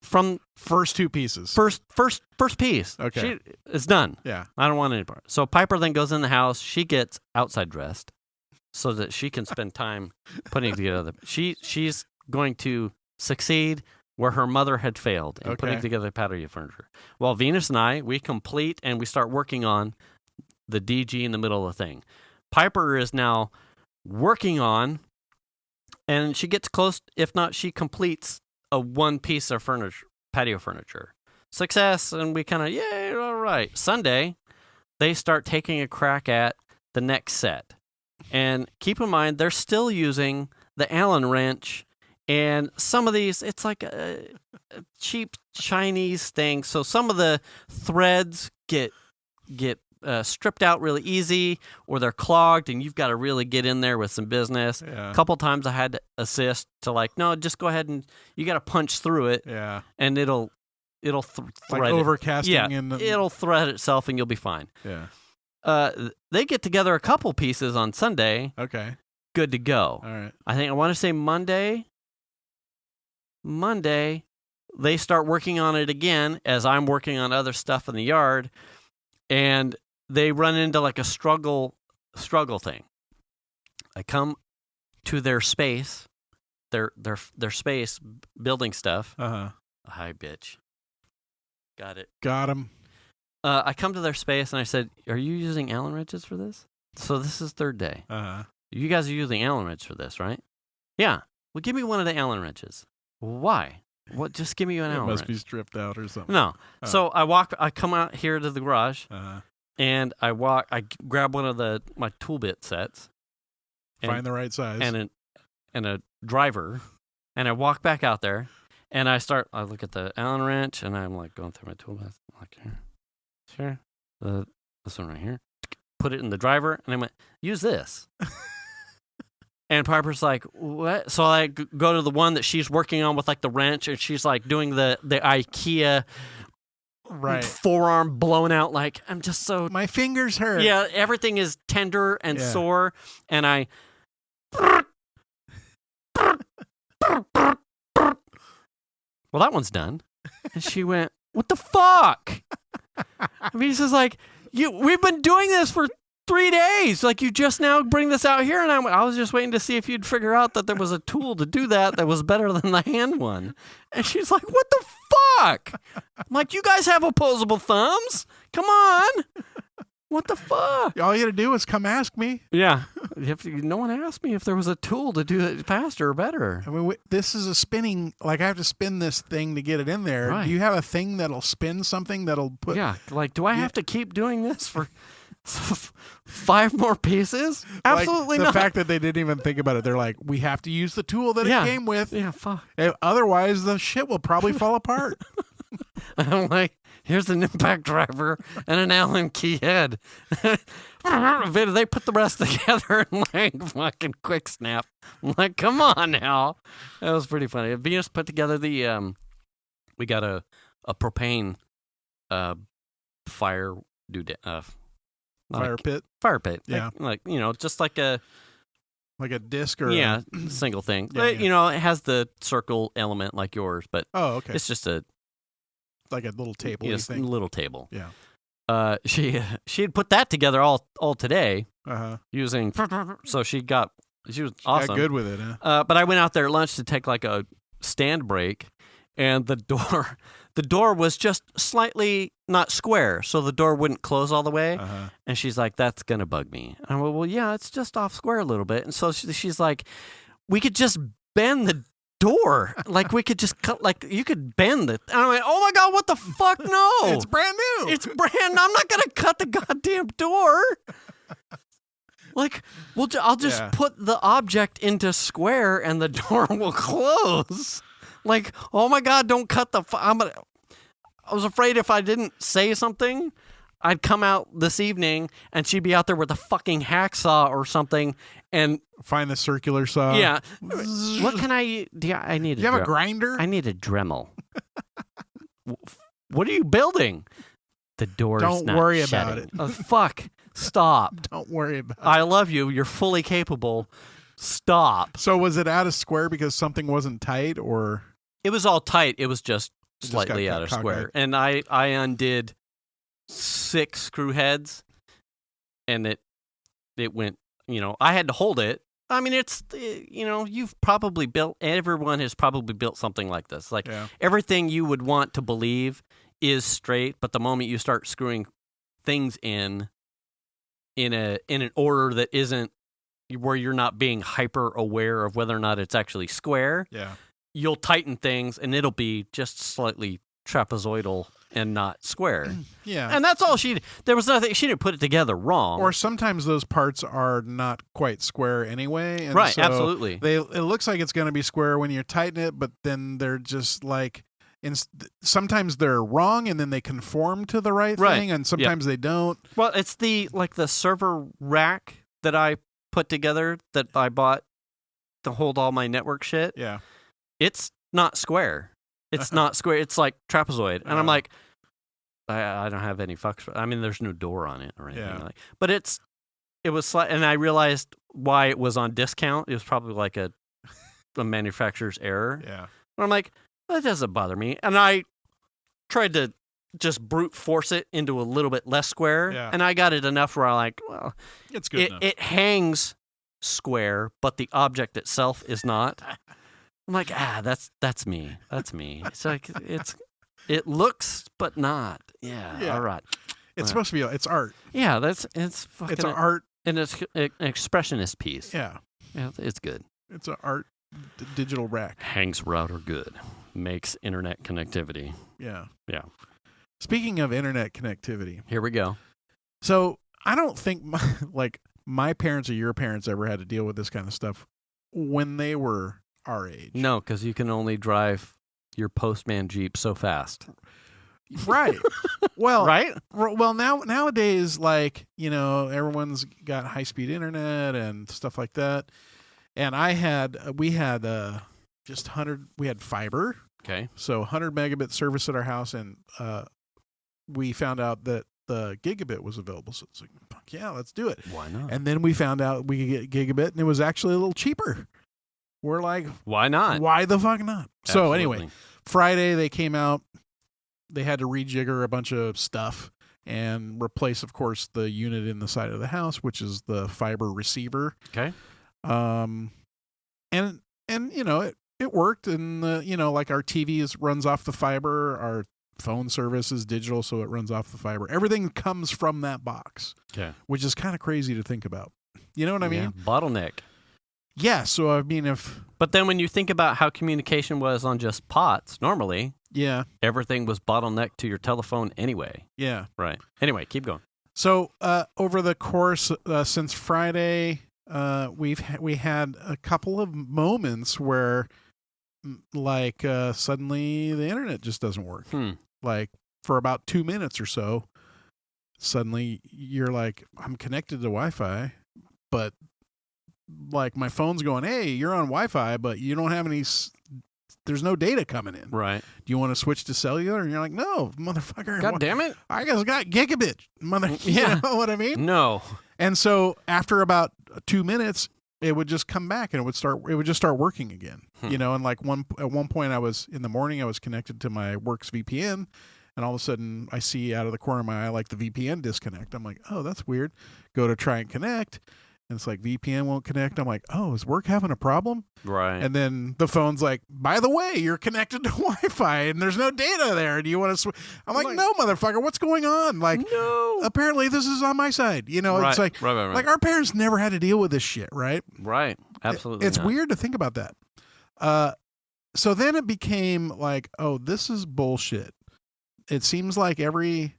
from first two pieces. First piece. Okay. She is done. Yeah. I don't want any part. So Piper then goes in the house. She gets outside dressed so that she can spend time putting together. She's going to succeed where her mother had failed in putting together patio furniture. Well, Venus and I, we complete and we start working on the DG in the middle of the thing. Piper is now working on, and she gets close. If not, she completes a one piece of furniture, patio furniture. Success, and we kind of, yay, all right. Sunday, they start taking a crack at the next set. And keep in mind, they're still using the Allen wrench, and some of these, it's like a cheap Chinese thing. So some of the threads get stripped out really easy, or they're clogged, and you've got to really get in there with some business. Yeah. A couple times I had to assist to no, just go ahead and you got to punch through it. Yeah. And it'll thread like overcasting. Yeah, in it'll thread itself, and you'll be fine. Yeah. They get together a couple pieces on Sunday. Okay. Good to go. All right. I want to say Monday, they start working on it again as I'm working on other stuff in the yard, and they run into a struggle thing. I come to their space, their space building stuff. Hi, bitch. Got it. Got him. I come to their space and I said, "Are you using Allen wrenches for this?" So this is third day. You guys are using Allen wrenches for this, right? Yeah. Well, give me one of the Allen wrenches. Why? What? Just give me an Allen wrench. It must be stripped out or something. No. Oh. So I come out here to the garage, and I grab one of my tool bit sets. Find the right size. And a driver, and I walk back out there, and I look at the Allen wrench, and I'm going through my tool bit. Here. This one right here. Put it in the driver, and I went, use this. And Piper's like, what? So I go to the one that she's working on with the wrench, and she's doing the IKEA forearm blown out. I'm just so... My fingers hurt. Yeah, everything is tender and sore, and I... Well, that one's done. And she went, what the fuck? I mean, this is we've been doing this for 3 days. You just now bring this out here, and I was just waiting to see if you'd figure out that there was a tool to do that was better than the hand one. And she's like, what the fuck? I'm like, you guys have opposable thumbs? Come on. What the fuck? All you had to do was come ask me. Yeah. No one asked me if there was a tool to do it faster or better. I mean, this is a spinning, I have to spin this thing to get it in there. Right. Do you have a thing that'll spin something that'll put... Yeah. Do I have to keep doing this for 5 more pieces? Absolutely not. The fact that they didn't even think about it. They're like, we have to use the tool that it came with. Yeah, fuck. Otherwise, the shit will probably fall apart. I'm like, here's an impact driver and an Allen key head. They put the rest together in fucking quick snap. I'm like, come on now. That was pretty funny. Venus put together we got a propane fire Fire pit? Fire pit. Yeah. Just like a disc or single thing. Yeah, it has the circle element like yours, but it's just a little table thing. Little table. Yeah. She had put that together all today using. So she was awesome. Got good with it, huh? But I went out there at lunch to take a stand break, and the door was just slightly not square, so the door wouldn't close all the way. And she's like, "That's gonna bug me." And I went, "Well, yeah, it's just off square a little bit." And so she's like, "We could just bend the door, we could just cut, you could bend it." And I went, "Oh my god, what the fuck? No, it's brand new. It's brand. I'm not gonna cut the goddamn door. I'll just put the object into square, and the door will close." Oh my god, don't cut the. I was afraid if I didn't say something, I'd come out this evening and she'd be out there with a fucking hacksaw or something and find the circular saw. Yeah. What can I do? I need. Do you have a grinder? I need a Dremel. What are you building? The door's Don't not worry shutting. about it. Oh, fuck. Stop. Don't worry about it. I love you. You're fully capable. Stop. So was it out of square because something wasn't tight, or It was all tight. It was just just slightly got out of cockeyed? square. And I undid 6 screw heads, and it went, I had to hold it. I mean, it's, everyone has probably built something like this. Like, Yeah. everything you would want to believe is straight, but the moment you start screwing things in an order that isn't, where you're not being hyper aware of whether or not it's actually square, Yeah. you'll tighten things and it'll be just slightly trapezoidal and not square. Yeah. And that's all there was nothing, she didn't put it together wrong. Or sometimes those parts are not quite square anyway. And Right, so absolutely. it looks like it's going to be square when you tighten it, but then they're just like, sometimes they're wrong and then they conform to the right thing, and sometimes they don't. Well, it's the server rack that I put together that I bought to hold all my network shit. Yeah. It's not square. It's not square. It's like trapezoid. And I'm like, I don't have any fucks. I mean, there's no door on it or anything. Yeah. But it was, and I realized why it was on discount. It was probably like a manufacturer's error. Yeah. And I'm like, that doesn't bother me. And I tried to just brute force it into a little bit less square. Yeah. And I got it enough where I'm like, well, It's good enough. it hangs square, but the object itself is not. I'm like, that's me. That's me. It's like, it looks, but not. Yeah. All right. It's supposed to be, it's art. Yeah. It's fucking. It's an art. And it's an expressionist piece. Yeah. Yeah. It's good. It's an art digital rack. Hangs router good. Makes internet connectivity. Yeah. Yeah. Speaking of internet connectivity. Here we go. So I don't think my parents or your parents ever had to deal with this kind of stuff when they were our age. No, because you can only drive your Postman Jeep so fast. Right. Well, right? Well, nowadays, everyone's got high-speed internet and stuff like that. And we had fiber. Okay. So 100 megabit service at our house, and we found out that the gigabit was available. So it's like, fuck yeah, let's do it. Why not? And then we found out we could get gigabit, and it was actually a little cheaper. We're like, why not? Why the fuck not? Absolutely. So anyway, Friday they came out. They had to rejigger a bunch of stuff and replace, of course, the unit in the side of the house, which is the fiber receiver. Okay. And it worked, and our TV runs off the fiber. Our phone service is digital, so it runs off the fiber. Everything comes from that box. Okay. Which is kind of crazy to think about. You know what I mean? Bottleneck. Yeah. So I mean, But then when you think about how communication was on just POTS, normally, everything was bottlenecked to your telephone anyway. Yeah. Right. Anyway, keep going. So over the course since Friday, we had a couple of moments where, suddenly the internet just doesn't work. Like for about 2 minutes or so, suddenly you're like, I'm connected to Wi-Fi, but my phone's going, hey, you're on Wi-Fi, but you don't have any. There's no data coming in. Right. Do you want to switch to cellular? And you're like, no, motherfucker. God damn it. I just got gigabit. You know what I mean? No. And so after about 2 minutes, it would just come back and it would just start working again. And at one point in the morning, I was connected to my work's VPN, and all of a sudden I see out of the corner of my eye, the VPN disconnect. I'm like, oh, that's weird. Go to try and connect. And it's like VPN won't connect. I'm like, oh, is work having a problem? Right. And then the phone's like, by the way, you're connected to Wi-Fi and there's no data there. Do you want to I'm like, no, motherfucker, what's going on? No. Apparently this is on my side. Right. It's like, right. like our parents never had to deal with this shit, right? Right. Absolutely. It's not. weird to think about that. So then it became like, oh, this is bullshit. It seems like every,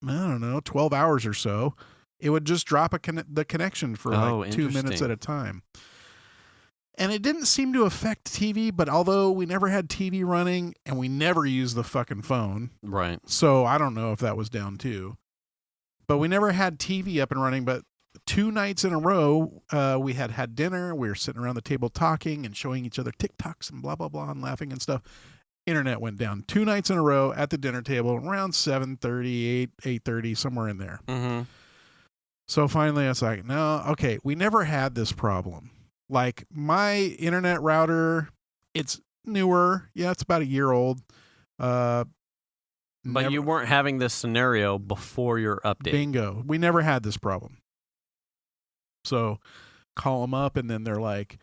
12 hours or so, it would just drop the connection for 2 minutes at a time. And it didn't seem to affect TV, but although we never had TV running and we never used the fucking phone. Right. So I don't know if that was down too. But we never had TV up and running, but 2 nights in a row, we had dinner. We were sitting around the table talking and showing each other TikToks and blah, blah, blah, and laughing and stuff. Internet went down 2 nights in a row at the dinner table around 7:30, 8:30, somewhere in there. Mm-hmm. So finally I was like, no, okay, we never had this problem. Like my internet router, it's newer. Yeah, it's about a year old. But you weren't having this scenario before your update. Bingo. We never had this problem. So call them up and then they're like,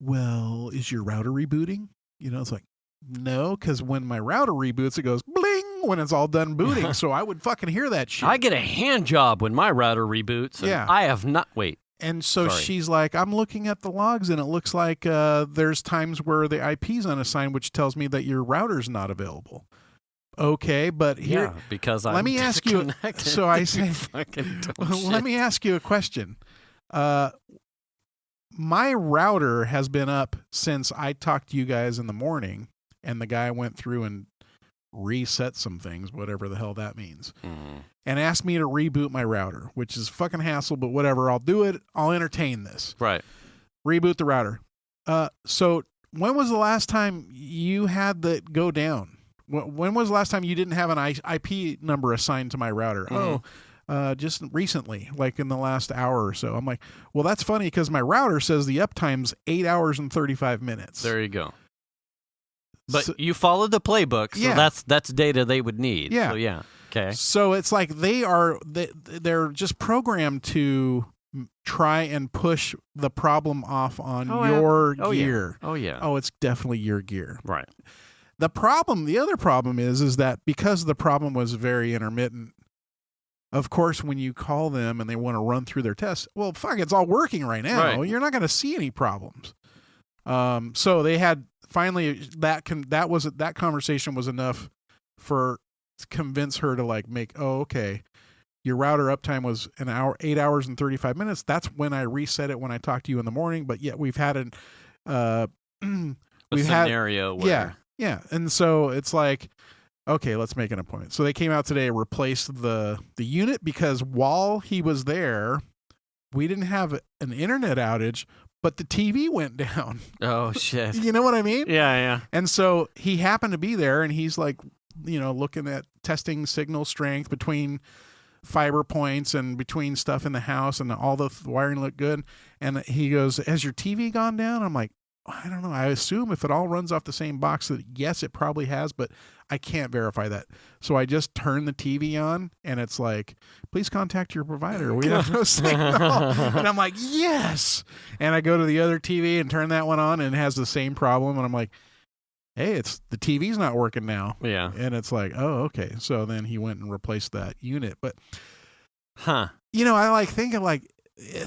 well, is your router rebooting? It's like, no, because when my router reboots, it goes bling when it's all done booting. So I would fucking hear that shit. I get a hand job when my router reboots. And I have not. Wait. And so she's like, I'm looking at the logs and it looks like there's times where the IP's unassigned, which tells me that your router's not available. Okay, but here, because let me ask you. So I say, let me ask you a question. My router has been up since I talked to you guys in the morning, and the guy went through and reset some things, whatever the hell that means, and asked me to reboot my router, which is fucking hassle, but whatever. I'll do it. I'll entertain this. Right. Reboot the router. So when was the last time you had that go down? When was the last time you didn't have an IP number assigned to my router? Just recently, like in the last hour or so. I'm like, well, that's funny because my router says the uptime's 8 hours and 35 minutes. There you go. But you followed the playbook, so that's data they would need. Yeah. So okay. So it's like they're just programmed to try and push the problem off on your gear. Yeah. Oh yeah. Oh, it's definitely your gear. Right. The other problem is that because the problem was very intermittent, of course, when you call them and they want to run through their tests, well, fuck, it's all working right now. Right. You're not going to see any problems. So they had finally that conversation was enough to convince her to like make, okay, your router uptime was 8 hours and 35 minutes. That's when I reset it when I talked to you in the morning. But yet we've had a scenario where. Yeah. And so it's like, okay, let's make an appointment. So they came out today and replaced the unit because while he was there, we didn't have an internet outage, but the TV went down. Oh, shit. You know what I mean? Yeah. And so he happened to be there and he's like, looking at testing signal strength between fiber points and between stuff in the house and all the wiring looked good. And he goes, has your TV gone down? I'm like, I don't know. I assume if it all runs off the same box that yes, it probably has, but I can't verify that. So I just turn the TV on and it's like, please contact your provider. We have no signal. And I'm like, yes. And I go to the other TV and turn that one on and it has the same problem. And I'm like, hey, the TV's not working now. Yeah. And it's like, oh, okay. So then he went and replaced that unit. But, I like thinking like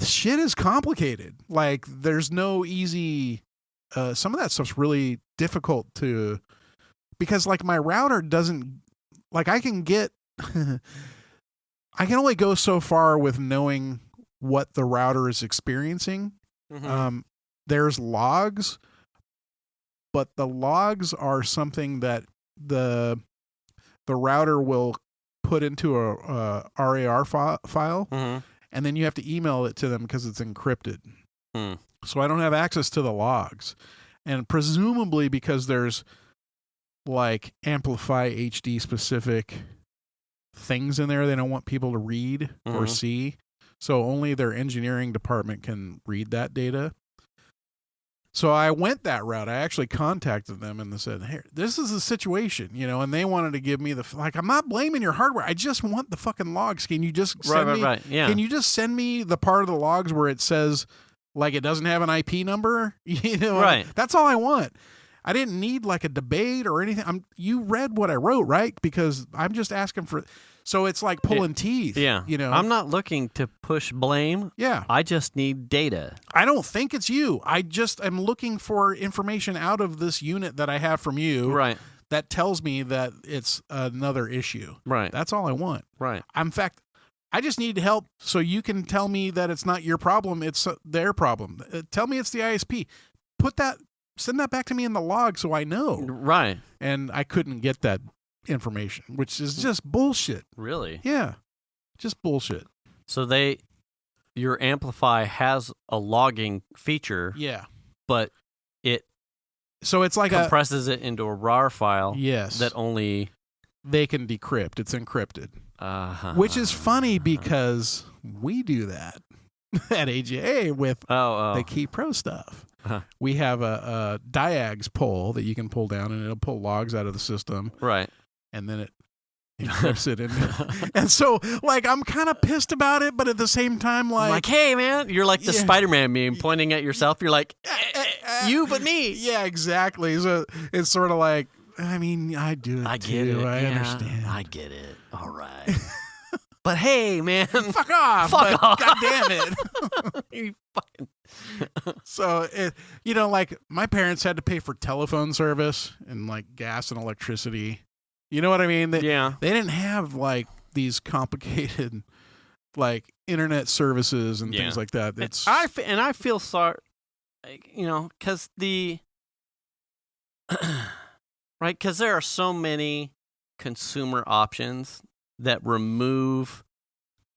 shit is complicated. Like there's no easy, some of that stuff's really difficult because like my router doesn't, like I can only go so far with knowing what the router is experiencing. Mm-hmm. There's logs, but the logs are something that the router will put into a RAR file, mm-hmm. and then you have to email it to them because it's encrypted. Hmm. So I don't have access to the logs. And presumably because there's like Amplify HD specific things in there they don't want people to read or see. So only their engineering department can read that data. So I went that route. I actually contacted them and they said, hey, this is the situation, and they wanted to give me I'm not blaming your hardware. I just want the fucking logs. Can you just send me, right. Yeah. Can you just send me the part of the logs where it says like it doesn't have an IP number? Right. That's all I want. I didn't need like a debate or anything. You read what I wrote, right? Because I'm just asking for. So it's like pulling teeth. Yeah. I'm not looking to push blame. Yeah. I just need data. I don't think it's you. I just am looking for information out of this unit that I have from you. Right. That tells me that it's another issue. Right. That's all I want. Right. In fact, I just need help so you can tell me that it's not your problem. It's their problem. Tell me it's the ISP. Send that back to me in the log so I know. Right. And I couldn't get that information, which is just bullshit. Really? Yeah. Just bullshit. So your Amplify has a logging feature. Yeah. But so it's like compresses it into a RAR file. Yes. That only they can decrypt. It's encrypted. Uh-huh. Which is funny because we do that. at AGA with the Oh. KiPRO stuff. Uh-huh. We have a diags pole that you can pull down, and it'll pull logs out of the system, Right. and then it clips it in. And so, like, I'm kind of pissed about it, but at the same time, I'm like, hey, man, you're like the Spider-Man meme pointing at yourself. You're like, you but me. Yeah, exactly. So it's sort of like, I mean, I do it I too. get it. I understand. I get it. All right. But hey, man. Fuck off. Fuck off. God damn it. You fucking... So, like, my parents had to pay for telephone service and, like, gas and electricity. You know what I mean? They didn't have, like, these complicated, like, internet services and things like that. It's I feel sorry, because right, because there are so many consumer options that remove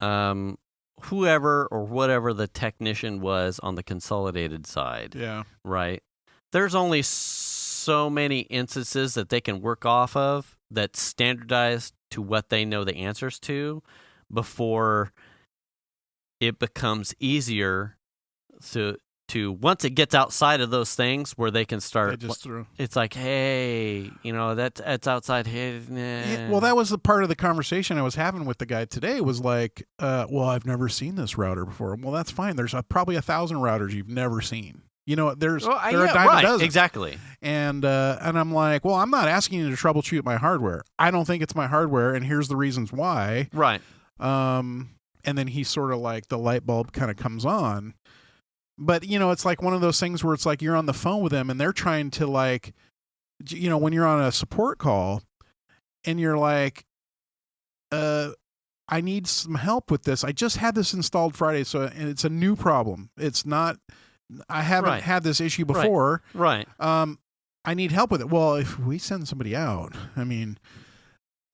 whoever or whatever the technician was on the consolidated side. Yeah. Right? There's only so many instances that they can work off of that's standardized to what they know the answers to before it becomes easier to once it gets outside of those things where they can start. It's like, hey, that's outside. Hey, yeah, well, that was the part of the conversation I was having with the guy today. Was like, well, I've never seen this router before. Well, that's fine. There's probably 1,000 routers you've never seen. There are a dime a dozen. Exactly. And I'm like, well, I'm not asking you to troubleshoot my hardware. I don't think it's my hardware, and here's the reasons why. Right. And then he sort of like the light bulb kind of comes on. But, it's like one of those things where it's like you're on the phone with them and they're trying to, like, when you're on a support call and you're like, I need some help with this. I just had this installed Friday, and it's a new problem. It's not, I haven't had this issue before. Right. I need help with it. Well, if we send somebody out, I mean,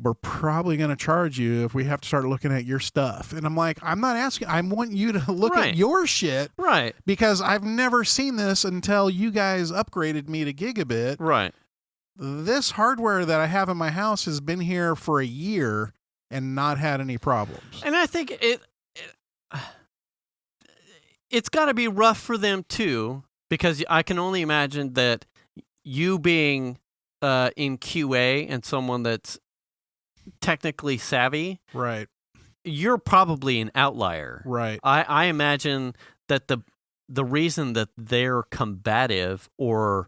we're probably going to charge you if we have to start looking at your stuff. And I'm like, I'm not asking. I want you to look at your shit. Right. Because I've never seen this until you guys upgraded me to gigabit. Right. This hardware that I have in my house has been here for a year and not had any problems. And I think it's got to be rough for them too, because I can only imagine that you being in QA and someone that's technically savvy, right? You're probably an outlier, right? I imagine that the reason that they're combative or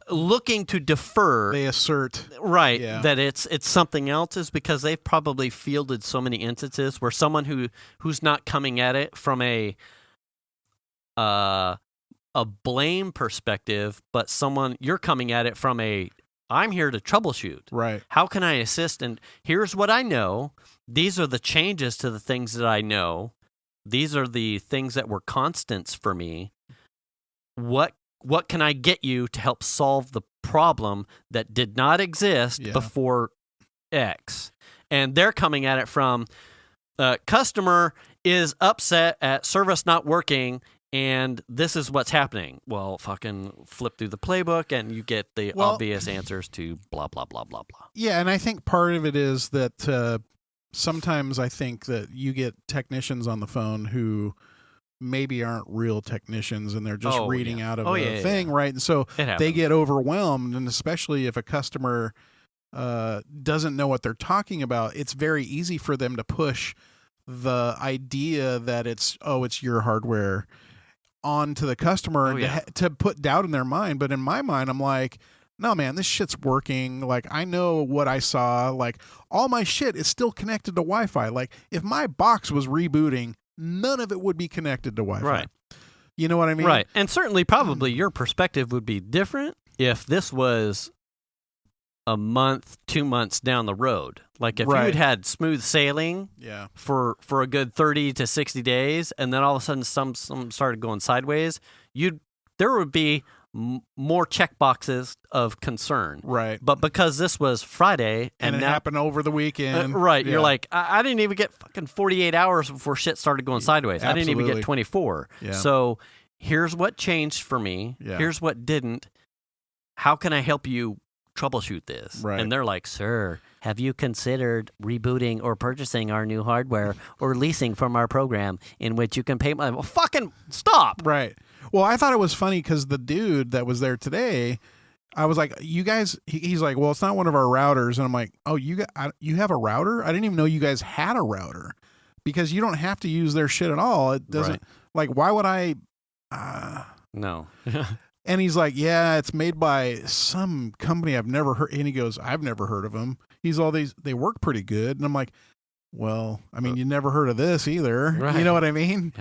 looking to defer, they assert that it's something else is because they've probably fielded so many instances where someone who's not coming at it from a blame perspective, but someone you're coming at it from I'm here to troubleshoot. Right. How can I assist? And here's what I know. These are the changes to the things that I know. These are the things that were constants for me. What can I get you to help solve the problem that did not exist before X? And they're coming at it from customer is upset at service not working, and this is what's happening. Well, fucking flip through the playbook and you get the obvious answers to blah, blah, blah, blah, blah. Yeah, and I think part of it is that sometimes I think that you get technicians on the phone who maybe aren't real technicians and they're just reading out of a thing, right? And so they get overwhelmed, and especially if a customer doesn't know what they're talking about, it's very easy for them to push the idea that it's your hardware onto the customer to put doubt in their mind. But in my mind, I'm like, no, man, this shit's working. Like, I know what I saw. Like, all my shit is still connected to Wi-Fi. Like, if my box was rebooting, none of it would be connected to Wi-Fi. Right. You know what I mean? Right. And certainly, probably your perspective would be different if this was a month, 2 months down the road. Like if you'd had smooth sailing for a good 30 to 60 days, and then all of a sudden some started going sideways, there would be more check boxes of concern. Right. But because this was Friday and it happened over the weekend. You're like, I didn't even get fucking 48 hours before shit started going sideways. Absolutely. I didn't even get 24. Yeah. So here's what changed for me. Yeah. Here's what didn't. How can I help you troubleshoot this? Right. And they're like, sir, have you considered rebooting or purchasing our new hardware or leasing from our program in which you can pay money? Well, fucking stop. Right. Well, I thought it was funny because the dude that was there today, I was like, you guys, he's like, well, it's not one of our routers. And I'm like, oh, you have a router? I didn't even know you guys had a router, because you don't have to use their shit at all. It doesn't, like, why would I? No. And he's like, yeah, it's made by some company I've never heard. And he goes, I've never heard of them. He's all these, they work pretty good. And I'm like, well, I mean, you never heard of this either. Right. You know what I mean?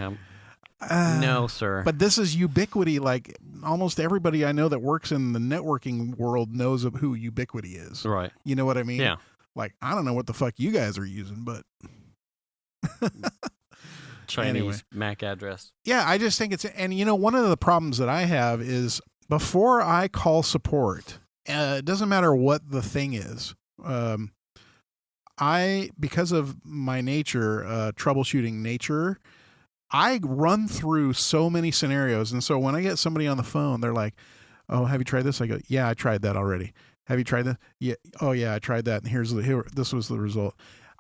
No, sir. But this is Ubiquity. Like, almost everybody I know that works in the networking world knows of who Ubiquity is. Right. You know what I mean? Yeah. Like, I don't know what the fuck you guys are using, but Chinese MAC address. Yeah, I just think it's, and you know, one of the problems that I have is before I call support, it doesn't matter what the thing is. Because of my nature, troubleshooting nature, I run through so many scenarios. And so when I get somebody on the phone, they're like, oh, have you tried this? I go, yeah, I tried that already. Have you tried that? Yeah. Oh yeah, I tried that. And this was the result.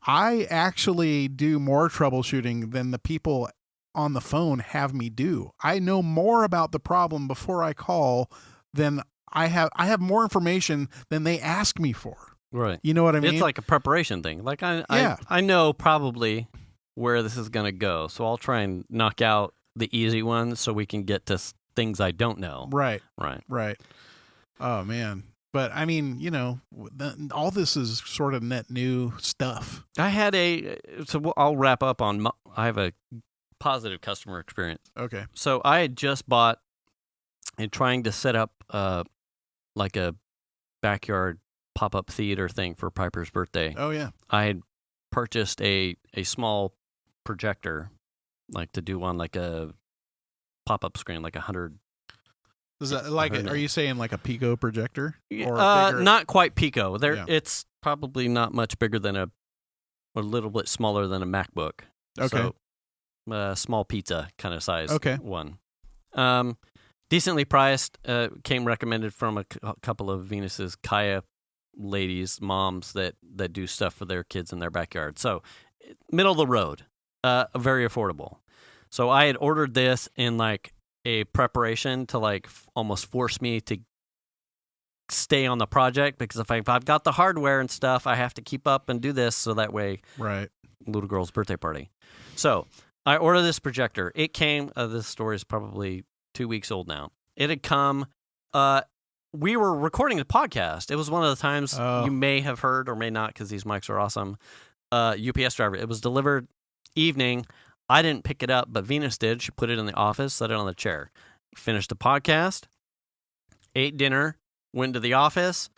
I actually do more troubleshooting than the people on the phone have me do. I know more about the problem before I call than I have more information than they ask me for. Right. You know what I mean? It's like a preparation thing. Like I know probably where this is going to go. So I'll try and knock out the easy ones so we can get to things I don't know. Right. Right. Oh man. But I mean, you know, all this is sort of net new stuff. I'll wrap up on, I have a positive customer experience. Okay. So I had just bought and trying to set up like a backyard pop-up theater thing for Piper's birthday. Oh yeah. I had purchased a small projector, like to do on like a pop-up screen, like 100. Is that like? Are you saying like a Pico projector? Or not quite Pico. Yeah. It's probably not much bigger than a little bit smaller than a MacBook. Okay. So, small pizza kind of size. Okay. One. Decently priced. Came recommended from a couple of Venus's Kaya ladies, moms that do stuff for their kids in their backyard. So, middle of the road. Very affordable. So I had ordered this in like a preparation to like almost force me to stay on the project, because if I've got the hardware and stuff, I have to keep up and do this so that way. Right. Little girl's birthday party. So I ordered this projector. It came. This story is probably 2 weeks old now. It had come. We were recording the podcast. It was one of the times you may have heard or may not, because these mics are awesome. UPS driver. It was delivered evening. I didn't pick it up, but Venus did. She put it in the office, set it on the chair. Finished the podcast, ate dinner, went to the office.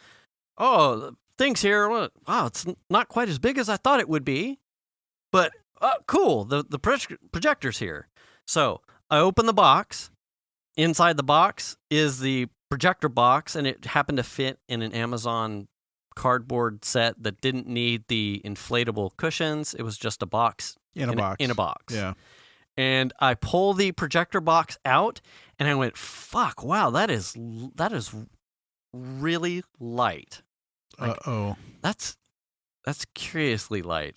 Oh, things here. Wow, it's not quite as big as I thought it would be, but cool. The projector's here. So I open the box. Inside the box is the projector box, and it happened to fit in an Amazon cardboard set that didn't need the inflatable cushions. It was just a box. In a box. Yeah. And I pull the projector box out, and I went, fuck, wow, that is really light. Like, that's curiously light.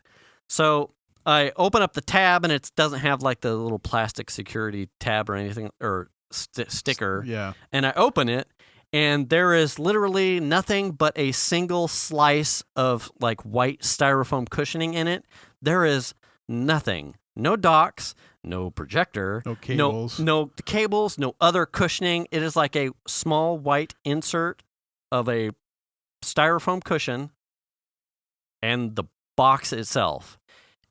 So I open up the tab, and it doesn't have like the little plastic security tab or anything, or sticker. Yeah. And I open it, and there is literally nothing but a single slice of like white styrofoam cushioning in it. There is nothing. No docks, no projector, no cables, no cables, no other cushioning. It is like a small white insert of a styrofoam cushion and the box itself.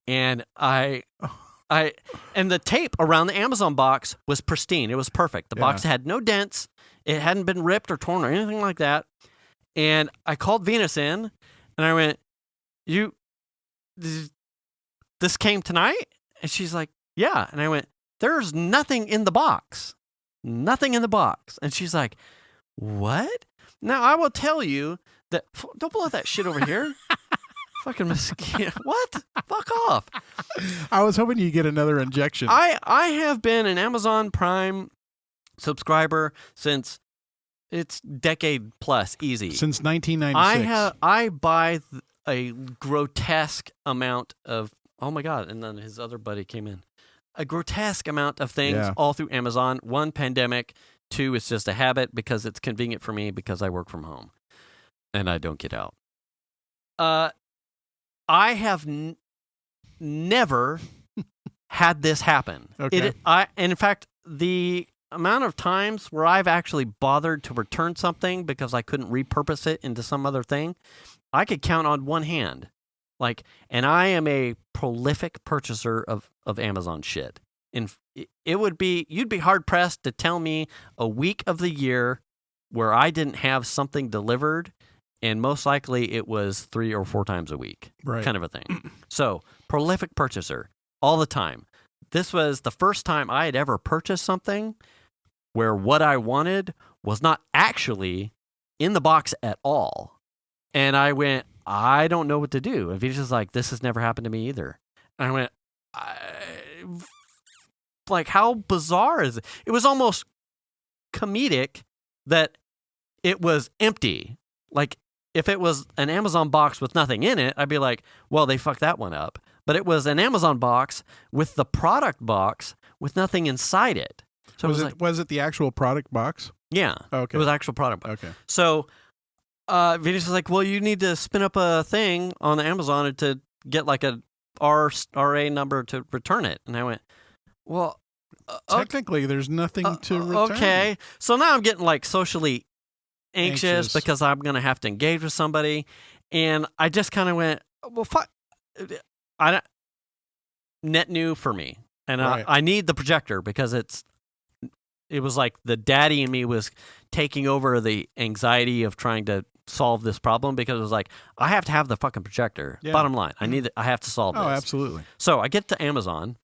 And and the tape around the Amazon box was pristine. It was perfect. The box had no dents. It hadn't been ripped or torn or anything like that. And I called Venus in, and I went, this came tonight? And she's like, yeah. And I went, there's nothing in the box. Nothing in the box. And she's like, what? Now, I will tell you that, don't blow that shit over here. Fucking mosquito. What? Fuck off. I was hoping you'd get another injection. I have been an Amazon Prime subscriber since it's decade plus easy. Since 1996. I buy a grotesque amount of, oh my God, and then his other buddy came in. A grotesque amount of things all through Amazon. 1, pandemic. 2, it's just a habit because it's convenient for me because I work from home and I don't get out. I have never had this happen. Okay. And in fact, the amount of times where I've actually bothered to return something because I couldn't repurpose it into some other thing, I could count on one hand. And I am a prolific purchaser of Amazon shit. And you'd be hard pressed to tell me a week of the year where I didn't have something delivered, and most likely it was 3 or 4 times a week, kind of a thing. So, prolific purchaser all the time. This was the first time I had ever purchased something where what I wanted was not actually in the box at all. And I went, I don't know what to do. And Vita's like, this has never happened to me either. And I went, how bizarre is it? It was almost comedic that it was empty. If it was an Amazon box with nothing in it, I'd be like, well, they fucked that one up. But it was an Amazon box with the product box with nothing inside it. So was it the actual product box? Yeah. Okay. It was actual product box. Okay. So Venus was like, well, you need to spin up a thing on Amazon to get a RA number to return it. And I went, well, technically there's nothing to return. Okay. So now I'm getting socially anxious because I'm going to have to engage with somebody. And I just kind of went, well, fuck. Net new for me. And I need the projector because it was like the daddy in me was taking over the anxiety of trying to solve this problem, because it was like, I have to have the fucking projector. Yeah. Bottom line, I have to solve this. Oh, absolutely. So I get to Amazon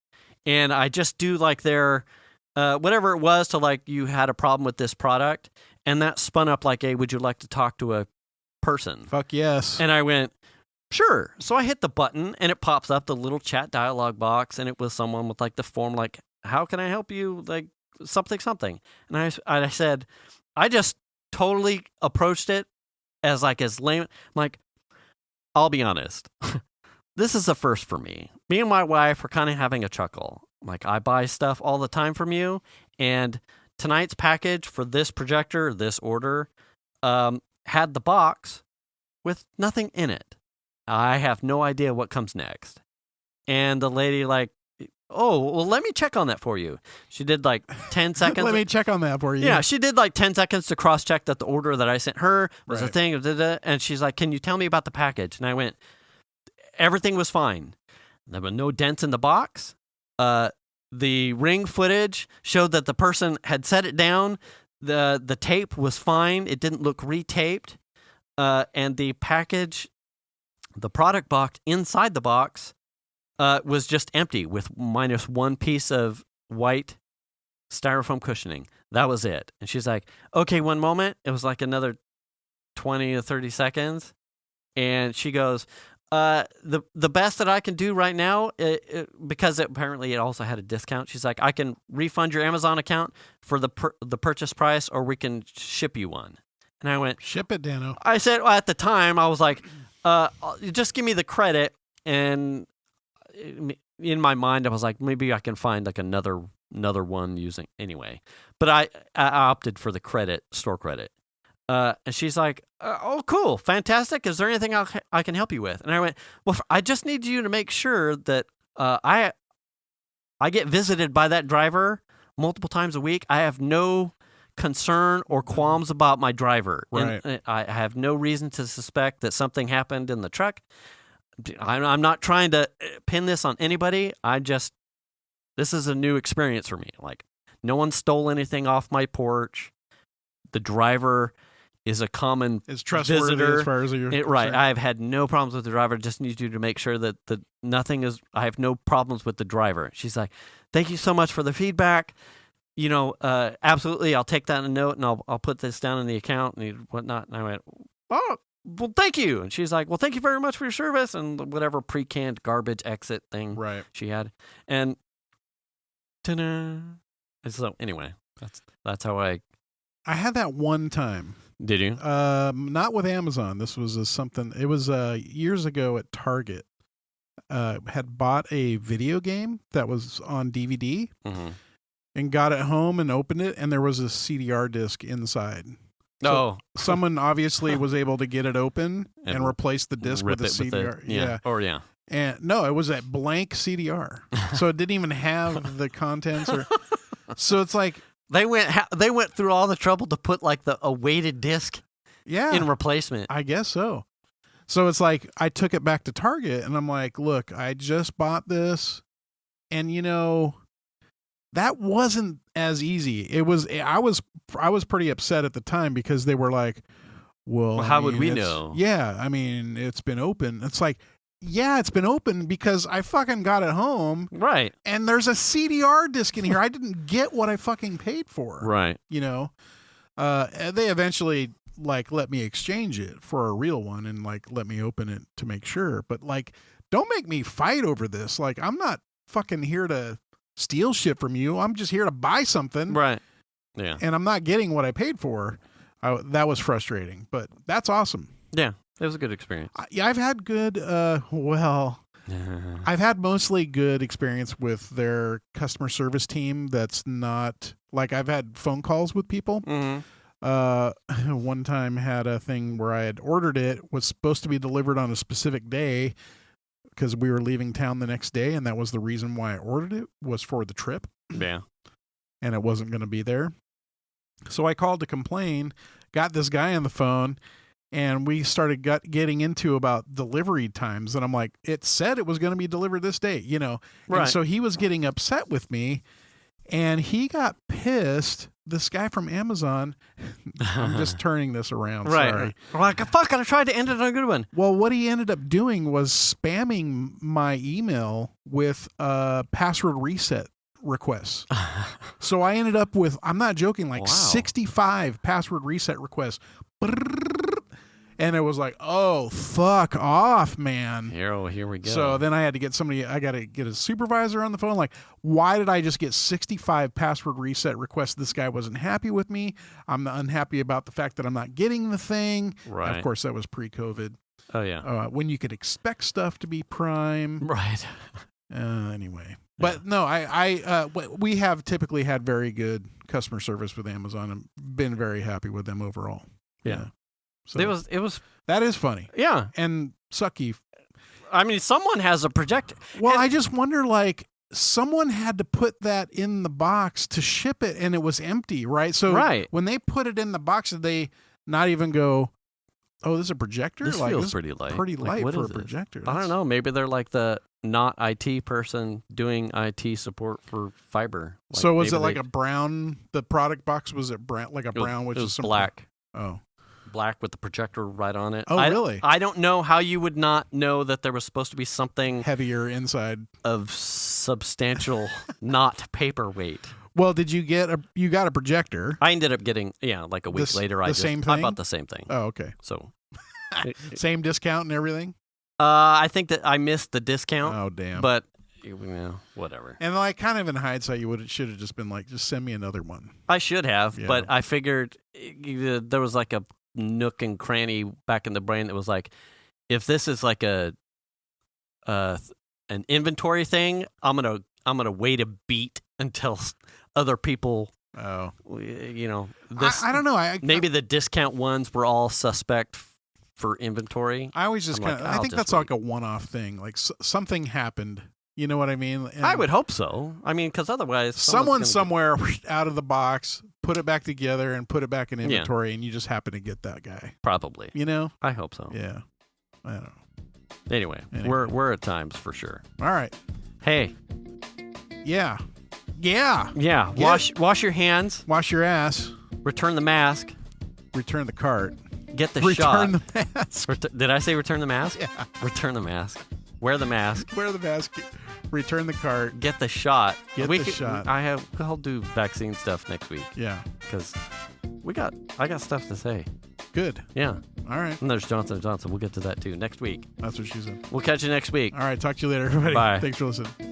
and I just do their whatever it was to you had a problem with this product, and that spun up would you like to talk to a person? Fuck yes. And I went, sure. So I hit the button and it pops up the little chat dialog box, and it was someone with the form how can I help you? Something. And I said, I just totally approached it as lame. I'll be honest. This is a first for me. Me and my wife were kind of having a chuckle. I buy stuff all the time from you, and tonight's package for this projector, this order, had the box with nothing in it. I have no idea what comes next. And the lady oh, well, let me check on that for you. She did 10 seconds. Let me check on that for you. Yeah, she did 10 seconds to cross-check that the order that I sent her was a thing. And she's like, can you tell me about the package? And I went, everything was fine. There were no dents in the box. The ring footage showed that the person had set it down. The tape was fine. It didn't look retaped. And the package, the product box inside the box, was just empty with minus one piece of white styrofoam cushioning. That was it. And she's like, okay, one moment. It was another 20 or 30 seconds. And she goes, the best that I can do right now, because apparently it also had a discount, she's like, I can refund your Amazon account for the purchase price, or we can ship you one. And I went, ship it, Dano. I said, well, at the time, I was like, just give me the credit. And in my mind, I was like, maybe I can find another one using anyway. But I opted for the store credit. And she's like, oh, cool, fantastic. Is there anything I can help you with? And I went, well, I just need you to make sure that I get visited by that driver multiple times a week. I have no concern or qualms about my driver. Right. And I have no reason to suspect that something happened in the truck. I'm not trying to pin this on anybody. This is a new experience for me. No one stole anything off my porch. The driver is a common trustworthy visitor. As far as you're concerned. Right. I've had no problems with the driver. Just need you to make sure that I have no problems with the driver. She's like, thank you so much for the feedback. Absolutely, I'll take that in a note, and I'll put this down in the account and whatnot. And I went, oh, well, thank you. And she's like, well, thank you very much for your service, and whatever pre-canned garbage exit thing she had. And ta-da. And so anyway, that's how I had that one time Did you? Not with Amazon. This was something. It was years ago at Target. Had bought a video game that was on DVD and got it home and opened it, and there was a CDR disc inside. So someone obviously was able to get it open and replace the disc with a CDR. Yeah. And no, it was a blank CDR. So it didn't even have the contents so it's like they went through all the trouble to put like a weighted disc in replacement. I guess so. So it's like I took it back to Target and I'm like, look, I just bought this, and that wasn't as easy. It was I was pretty upset at the time because they were like, well, how would we know? Yeah, I mean, it's been open. It's like, yeah, it's been open because I fucking got it home. Right. And there's a CDR disc in here. I didn't get what I fucking paid for. Right. They eventually let me exchange it for a real one and let me open it to make sure. But don't make me fight over this. I'm not fucking here to steal shit from you. I'm just here to buy something. Right. Yeah. And I'm not getting what I paid for. That was frustrating, but that's awesome. Yeah. It was a good experience. I've had good, I've had mostly good experience with their customer service team. That's not I've had phone calls with people. One time had a thing where I had ordered it, was supposed to be delivered on a specific day because we were leaving town the next day. And that was the reason why I ordered it, was for the trip. Yeah. And it wasn't going to be there. So I called to complain, got this guy on the phone, and we started getting into about delivery times. And I'm like, it said it was going to be delivered this day, Right. And so he was getting upset with me, and he got pissed. This guy from Amazon, I'm just turning this around. Right. Sorry. Like, fuck, I tried to end it on a good one. Well, what he ended up doing was spamming my email with password reset requests. So I ended up with, I'm not joking, 65 password reset requests. And it was like, oh, fuck off, man. Here we go. So then I had to get I got to get a supervisor on the phone. Why did I just get 65 password reset requests? This guy wasn't happy with me. I'm unhappy about the fact that I'm not getting the thing. Right. And of course, that was pre-COVID. Oh, yeah. When you could expect stuff to be prime. Right. Anyway. But no, we have typically had very good customer service with Amazon and been very happy with them overall. Yeah. So it was that is funny. Yeah. And sucky. I mean, someone has a projector. Well, I just wonder, someone had to put that in the box to ship it, and it was empty, right? So when they put it in the box, did they not even go, oh, this is a projector? This feels pretty light. Pretty light for a projector. I don't know. Maybe they're the not IT person doing IT support for fiber. So was it a brown? The product box, was it brown? Brown, which is black. Oh. Black with the projector right on it. Oh, really? I don't know how you would not know that there was supposed to be something heavier inside of substantial, not paperweight. Well, did you got a projector? I ended up getting a week later. Same thing? I bought the same thing. Oh, okay. So same discount and everything. I think that I missed the discount. Oh, damn! But whatever. And kind of in hindsight, you should have just been just send me another one. I should have, but I figured there was a nook and cranny back in the brain that was if this is an inventory thing, I'm gonna wait a beat until other people. Oh, this. I don't know. Maybe the discount ones were all suspect for inventory. I always just I think that's a one-off thing. Something happened. You know what I mean? And I would hope so. I mean, because otherwise, someone somewhere out of the box put it back together and put it back in inventory, and you just happen to get that guy. Probably. I hope so. Yeah. I don't know. Anyway. We're at times for sure. All right. Hey. Yeah. Wash your hands. Wash your ass. Return the mask. Return the cart. Get the shot. Return the mask. Did I say return the mask? Yeah. Return the mask. Wear the mask. Wear the mask. Return the cart. Get the shot. Get the shot. I'll do vaccine stuff next week. Yeah. Because I got stuff to say. Good. Yeah. All right. And there's Johnson & Johnson. We'll get to that too next week. That's what she said. We'll catch you next week. All right. Talk to you later, everybody. Bye. Thanks for listening.